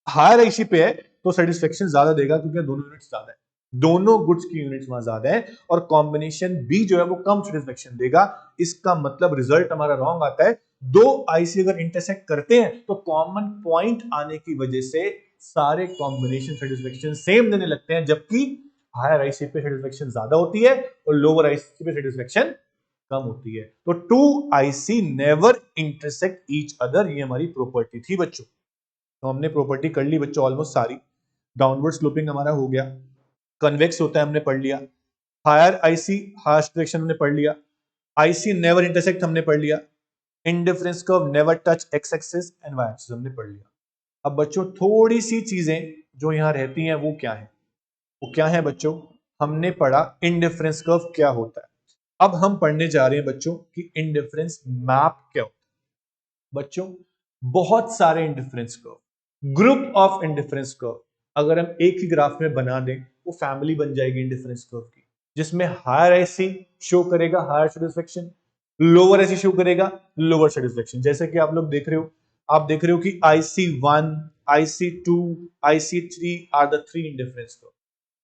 हायर आईसी पे है तो सेटिस्फेक्शन ज्यादा देगा क्योंकि दोनों यूनिट ज्यादा है। दोनों गुड्स की यूनिट्स वहां ज्यादा है और कॉम्बिनेशन बी जो है वो कम सेटिस्फेक्शन देगा। इसका मतलब रिजल्ट हमारा रॉन्ग आता है। दो आईसी अगर इंटरसेक्ट करते हैं तो कॉमन पॉइंट आने की वजह से सारे कॉम्बिनेशन सेटिस्फेक्शन सेम देने लगते हैं, जबकि हायर आईसी पे सेटिस्फेक्शन ज्यादा होती है और लोअर आईसी पे सेटिस्फेक्शन कम होती है। तो two IC never intersect each other, ये हमारी प्रॉपर्टी थी बच्चों। तो हमने प्रॉपर्टी कर ली बच्चों ऑलमोस्ट सारी। डाउनवर्ड स्लोपिंग हमारा हो गया, कन्वेक्स होता है हमने पढ़ लिया, हायर आईसी हायर डायरेक्शन हमने पढ़ लिया, आईसी नेवर इंटरसेक्ट हमने पढ़ लिया, indifference curve never touch x axis and y axis हमने पढ़ लिया। अब बच्चों थोड़ी सी चीजें जो यहां रहती हैं वो क्या है, वो क्या है बच्चों? हमने पढ़ा इंडिफरेंस कर्व क्या होता है। अब हम पढ़ने जा रहे हैं बच्चों कि इंडिफरेंस मैप क्या होता है। बच्चों बहुत सारे indifference curve, group of indifference curve अगर हम एक ही ग्राफ में बना दें वो फैमिली बन जाएगी इंडिफरेंस कर्व की, जिसमें हायर आईसी शो करेगा higher satisfaction, lower IC show करेगा लोअर सेटिस्फेक्शन। जैसे कि आप लोग देख रहे हो, आप देख रहे हो कि IC1, IC2, IC3 are the three indifference curve.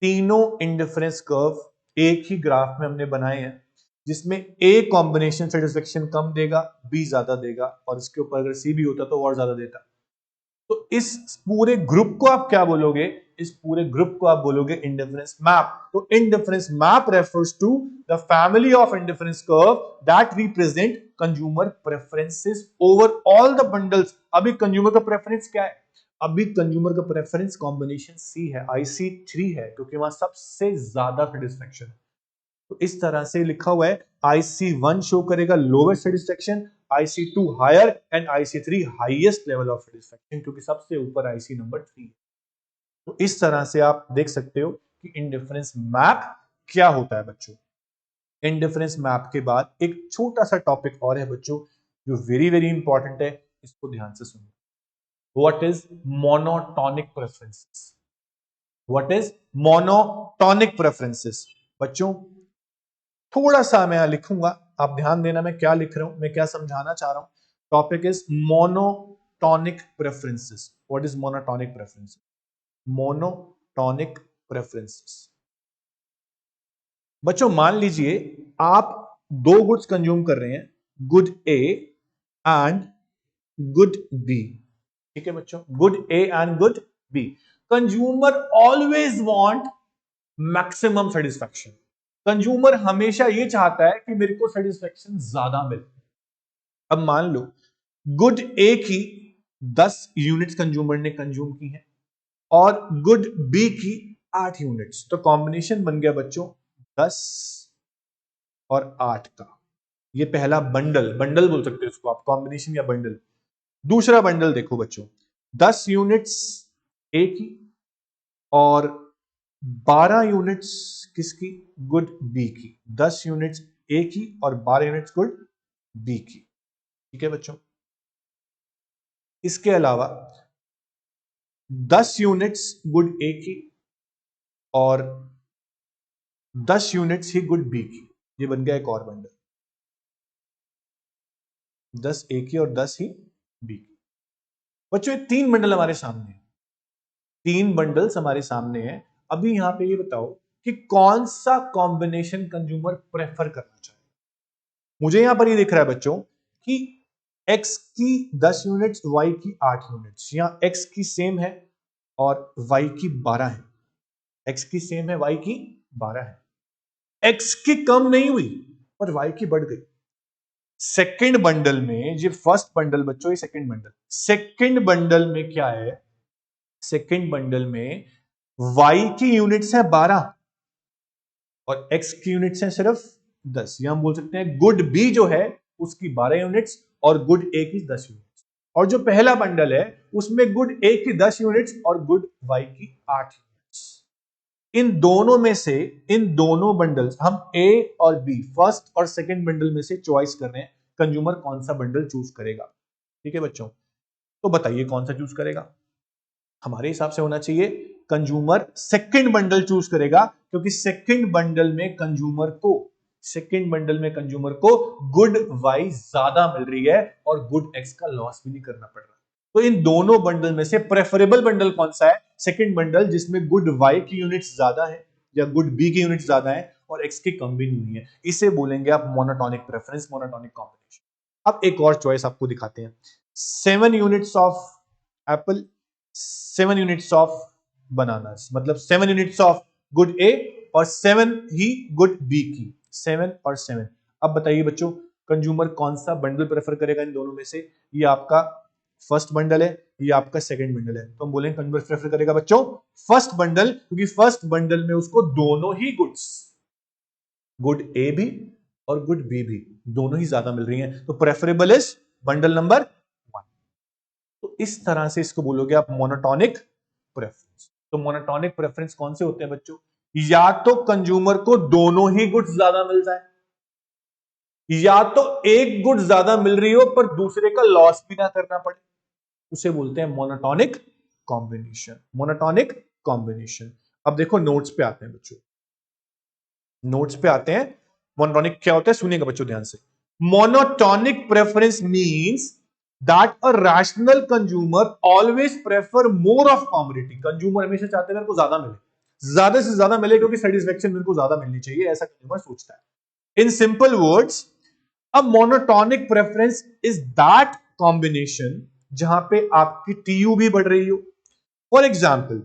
तीनों इंडिफरेंस कर्व एक ही ग्राफ में हमने बनाए हैं, जिसमें ए कॉम्बिनेशन सेटिस्फेक्शन कम देगा, बी ज्यादा देगा, और इसके ऊपर अगर सी भी होता तो और ज्यादा देता। तो इस पूरे ग्रुप को आप क्या बोलोगे? इस पूरे ग्रुप को आप बोलोगे इंडिफरेंस मैप। तो indifference map refers to the family of indifference curve that represent consumer preferences over all the bundles. अभी कंज्यूमर का प्रेफरेंस क्या है? अभी कंज्यूमर का प्रेफरेंस कॉम्बिनेशन सी है, IC3 है, क्योंकि वहां सबसे ज्यादा सेटिस्फेक्शन है। तो इस तरह से लिखा हुआ है, IC1 शो करेगा lowest satisfaction, IC2 higher and IC3 highest level of satisfaction, क्योंकि सबसे ऊपर IC नंबर 3 है। तो इस तरह से आप देख सकते हो कि इंडिफरेंस मैप क्या होता है बच्चों। इंडिफरेंस मैप के बाद एक छोटा सा टॉपिक और है बच्चों जो वेरी वेरी इंपॉर्टेंट है, इसको ध्यान से सुनिए। What is monotonic preferences? What is monotonic preferences? बच्चों थोड़ा सा मैं यहां लिखूंगा, आप ध्यान देना मैं क्या लिख रहा हूं, मैं क्या समझाना चाह रहा हूं। Topic is monotonic preferences. What is monotonic preferences? Monotonic preferences बच्चों मान लीजिए आप दो गुड्स कंज्यूम कर रहे हैं, good A and good B. ठीक है बच्चों, good A and good B. Consumer always want maximum satisfaction. Consumer हमेशा ये चाहता है कि मेरे को सेटिस्फैक्शन ज्यादा मिले। अब मान लो गुड ए की 10 यूनिट्स कंज्यूमर ने कंज्यूम की है और गुड बी की 8 यूनिट्स। तो कॉम्बिनेशन बन गया बच्चों 10 और 8 का। ये पहला बंडल, बंडल बोल सकते हो इसको आप, कॉम्बिनेशन या बंडल। दूसरा बंडल देखो बच्चों, 10 यूनिट्स ए की और 12 यूनिट्स किसकी? गुड बी की। 10 यूनिट्स ए की और 12 यूनिट्स गुड बी की। ठीक है बच्चों, इसके अलावा 10 यूनिट्स गुड ए की और 10 यूनिट्स ही गुड बी की। ये बन गया एक और बंडल, 10 ए की और 10 ही बी की। बच्चों ये 3 बंडल हमारे सामने हैं, 3 बंडल्स हमारे सामने हैं। अभी यहां पे ये बताओ कि कौन सा कॉम्बिनेशन कंज्यूमर प्रेफर करना चाहिए। मुझे यहां पर ये दिख रहा है बच्चों कि x की 10 यूनिट्स, y की 8 यूनिट्स। यहां x की सेम है और y की 12 है। x की सेम है, y की 12 है। x की कम नहीं हुई और y की बढ़ गई। सेकंड बंडल में, ये फर्स्ट बंडल बच्चों, ये सेकंड बंडल, सेकंड बंडल में क्या है? सेकंड बंडल में y की यूनिट्स है 12 और x की यूनिट्स है सिर्फ 10। यहां हम बोल सकते हैं गुड बी जो है उसकी 12 यूनिट्स और गुड ए की 10 यूनिट्स। और जो पहला बंडल है उसमें गुड ए की 10 यूनिट्स और गुड वाई की 8 यूनिट्स। इन दोनों में से, इन दोनों बंडल्स, हम ए और बी फर्स्ट और सेकंड बंडल में से चॉइस कर रहे हैं, कंज्यूमर कौन सा बंडल चूज करेगा। ठीक है बच्चों, तो बताइए कौन सा चूज करेगा? हमारे हिसाब से होना चाहिए कंज्यूमर सेकंड बंडल चूज करेगा, क्योंकि सेकंड बंडल में कंज्यूमर को, सेकंड बंडल में कंज्यूमर को गुड वाई ज्यादा मिल रही है और गुड एक्स का लॉस भी नहीं करना पड़ रहा। तो इन दोनों बंडल में से प्रेफरेबल बंडल कौन सा है? सेकंड बंडल, जिसमें गुड वाई की यूनिट्स ज्यादा है, या गुड बी की यूनिट ज्यादा है और एक्स की कम भी नहीं हुई है, इसे बोलेंगे आप मोनोटोनिक प्रेफरेंस, मोनोटोनिक कॉम्बिनेशन। अब एक और चॉइस आपको दिखाते हैं, 7 units of Apple, 7 units of bananas, मतलब 7 यूनिट्स ऑफ गुड ए और 7 ही गुड बी की, 7 और 7। अब बताइए बच्चों कंज्यूमर कौन सा बंडल प्रेफर करेगा इन दोनों में से? ये आपका फर्स्ट बंडल है, ये आपका सेकंड बंडल है, तो हम बोलेंगे कंज्यूमर प्रेफर करेगा बच्चों फर्स्ट बंडल, क्योंकि फर्स्ट बंडल में उसको दोनों ही गुड्स, गुड ए भी और गुड बी भी दोनों ही ज्यादा मिल रही हैं, तो प्रेफरेबल इज बंडल नंबर 1। तो इस तरह से इसको बोलोगे आप मोनोटोनिक प्रेफरेंस। तो मोनोटोनिक प्रेफरेंस कौन से होते हैं बच्चों? या तो कंज्यूमर को दोनों ही गुड्स ज्यादा मिल जाए, या तो एक गुड ज्यादा मिल रही हो पर दूसरे का लॉस भी ना करना पड़े, उसे बोलते हैं मोनोटोनिक कॉम्बिनेशन, मोनोटोनिक कॉम्बिनेशन। अब देखो नोट्स पे आते हैं बच्चों, नोट्स पे आते हैं। मोनोटोनिक क्या होता है सुनिएगा बच्चों ध्यान से। Monotonic preference means that a rational consumer always prefer more of commodity. Consumer हमेशा चाहते हैं मेरे को ज्यादा मिले, ज्यादा से ज्यादा मिले क्योंकि सेटिस्फेक्शन मेरे को ज्यादा मिलनी चाहिए, ऐसा कंज्यूमर सोचता है। इन सिंपल वर्ड्स, अब monotonic preference is that combination जहां पे आपकी टीयू भी बढ़ रही हो। For example,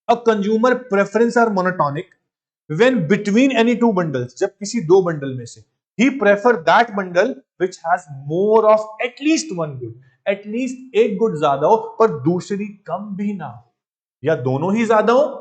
a consumer preference are monotonic when between any two bundles, जब किसी दो बंडल में से he prefer that bundle which has more of at least one good, at least एक गुड ज्यादा हो पर दूसरी कम भी ना हो, या दोनों ही ज्यादा हो,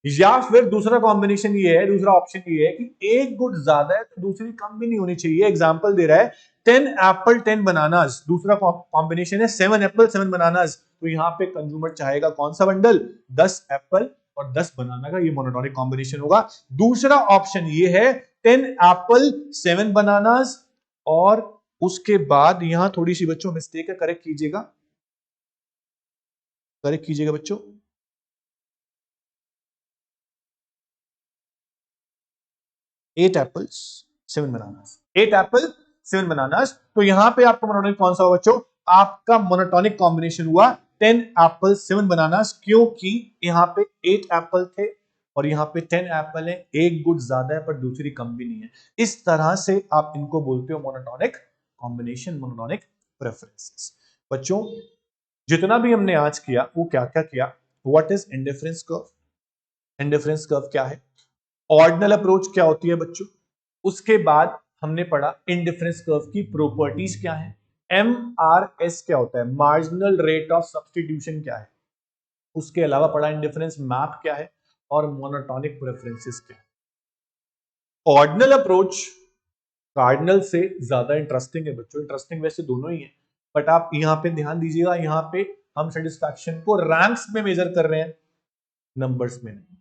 या फिर दूसरा कॉम्बिनेशन ये है, दूसरा ऑप्शन ये है कि एक गुड ज्यादा है तो दूसरी कम भी नहीं होनी चाहिए। एग्जांपल दे रहा है 10 एप्पल 10 बनानास, दूसरा कॉम्बिनेशन है 7 एप्पल 7 बनानास, तो यहां पे कंज्यूमर चाहेगा कौन सा बंडल? 10 एप्पल और 10 बनाना का, ये मोनोटोनिक कॉम्बिनेशन होगा। दूसरा ऑप्शन ये है 10 एप्पल 7 बनानास, और उसके बाद यहां थोड़ी सी बच्चों मिस्टेक है, करेक्ट कीजिएगा, करेक्ट कीजिएगा बच्चों। 8 एप्पल्स 7 बनानास, 8 एप्पल 7 बनानास, तो यहां पे आपका मोनोटोनिक कौन सा हुआ बच्चों? आपका मोनोटोनिक कॉम्बिनेशन हुआ 10 एप्पल 7 बनानास, क्योंकि यहां पे 8 एप्पल थे और यहां पे 10 एप्पल है, एक गुड ज्यादा है पर दूसरी कम भी नहीं है। इस तरह से आप इनको बोलते हो मोनोटोनिक कॉम्बिनेशन, मोनोटोनिक प्रेफरेंसेस। बच्चों जितना भी हमने आज किया वो क्या क्या किया? What is indifference curve? Indifference curve क्या है? ऑर्डिनल अप्रोच क्या होती है बच्चों? उसके बाद हमने पढ़ा इंडिफरेंस कर्व की प्रॉपर्टीज क्या है, MRS क्या होता है, मार्जिनल रेट ऑफ सब्स्टिट्यूशन क्या है, उसके अलावा पढ़ा इंडिफरेंस मैप क्या है और मोनोटोनिक प्रेफरेंसेस क्या है। ऑर्डिनल अप्रोच कार्डिनल से ज्यादा इंटरेस्टिंग है बच्चों, इंटरेस्टिंग वैसे दोनों ही है, बट आप यहां पे ध्यान दीजिएगा, यहां पे हम सेटिस्फैक्शन को रैंक्स में मेजर कर रहे हैं, नंबर्स में नहीं।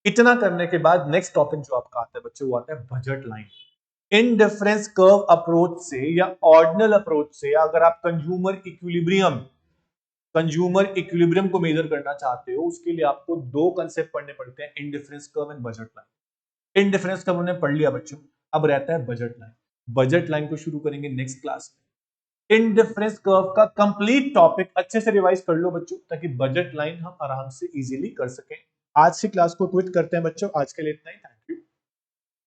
इतना करने के बाद नेक्स्ट टॉपिक जो आपका आता है बच्चों वो आता है budget line. Indifference curve approach से या ऑर्डिनल अप्रोच से अगर आप कंज्यूमर इक्विलिब्रियम को मेजर करना चाहते हो, उसके लिए आपको दो कंसेप्ट पढ़ने पड़ते हैं, indifference curve and budget line. Indifference curve हमने पढ़ लिया बच्चों, अब रहता है बजट लाइन। बजट लाइन को शुरू करेंगे नेक्स्ट क्लास में। इंडिफरेंस कर्व का कंप्लीट टॉपिक अच्छे से रिवाइज कर लो बच्चों, ताकि बजट लाइन हम आराम से इजीली कर सकें। आज की क्लास को क्विट करते हैं बच्चों, आज के लिए इतना ही।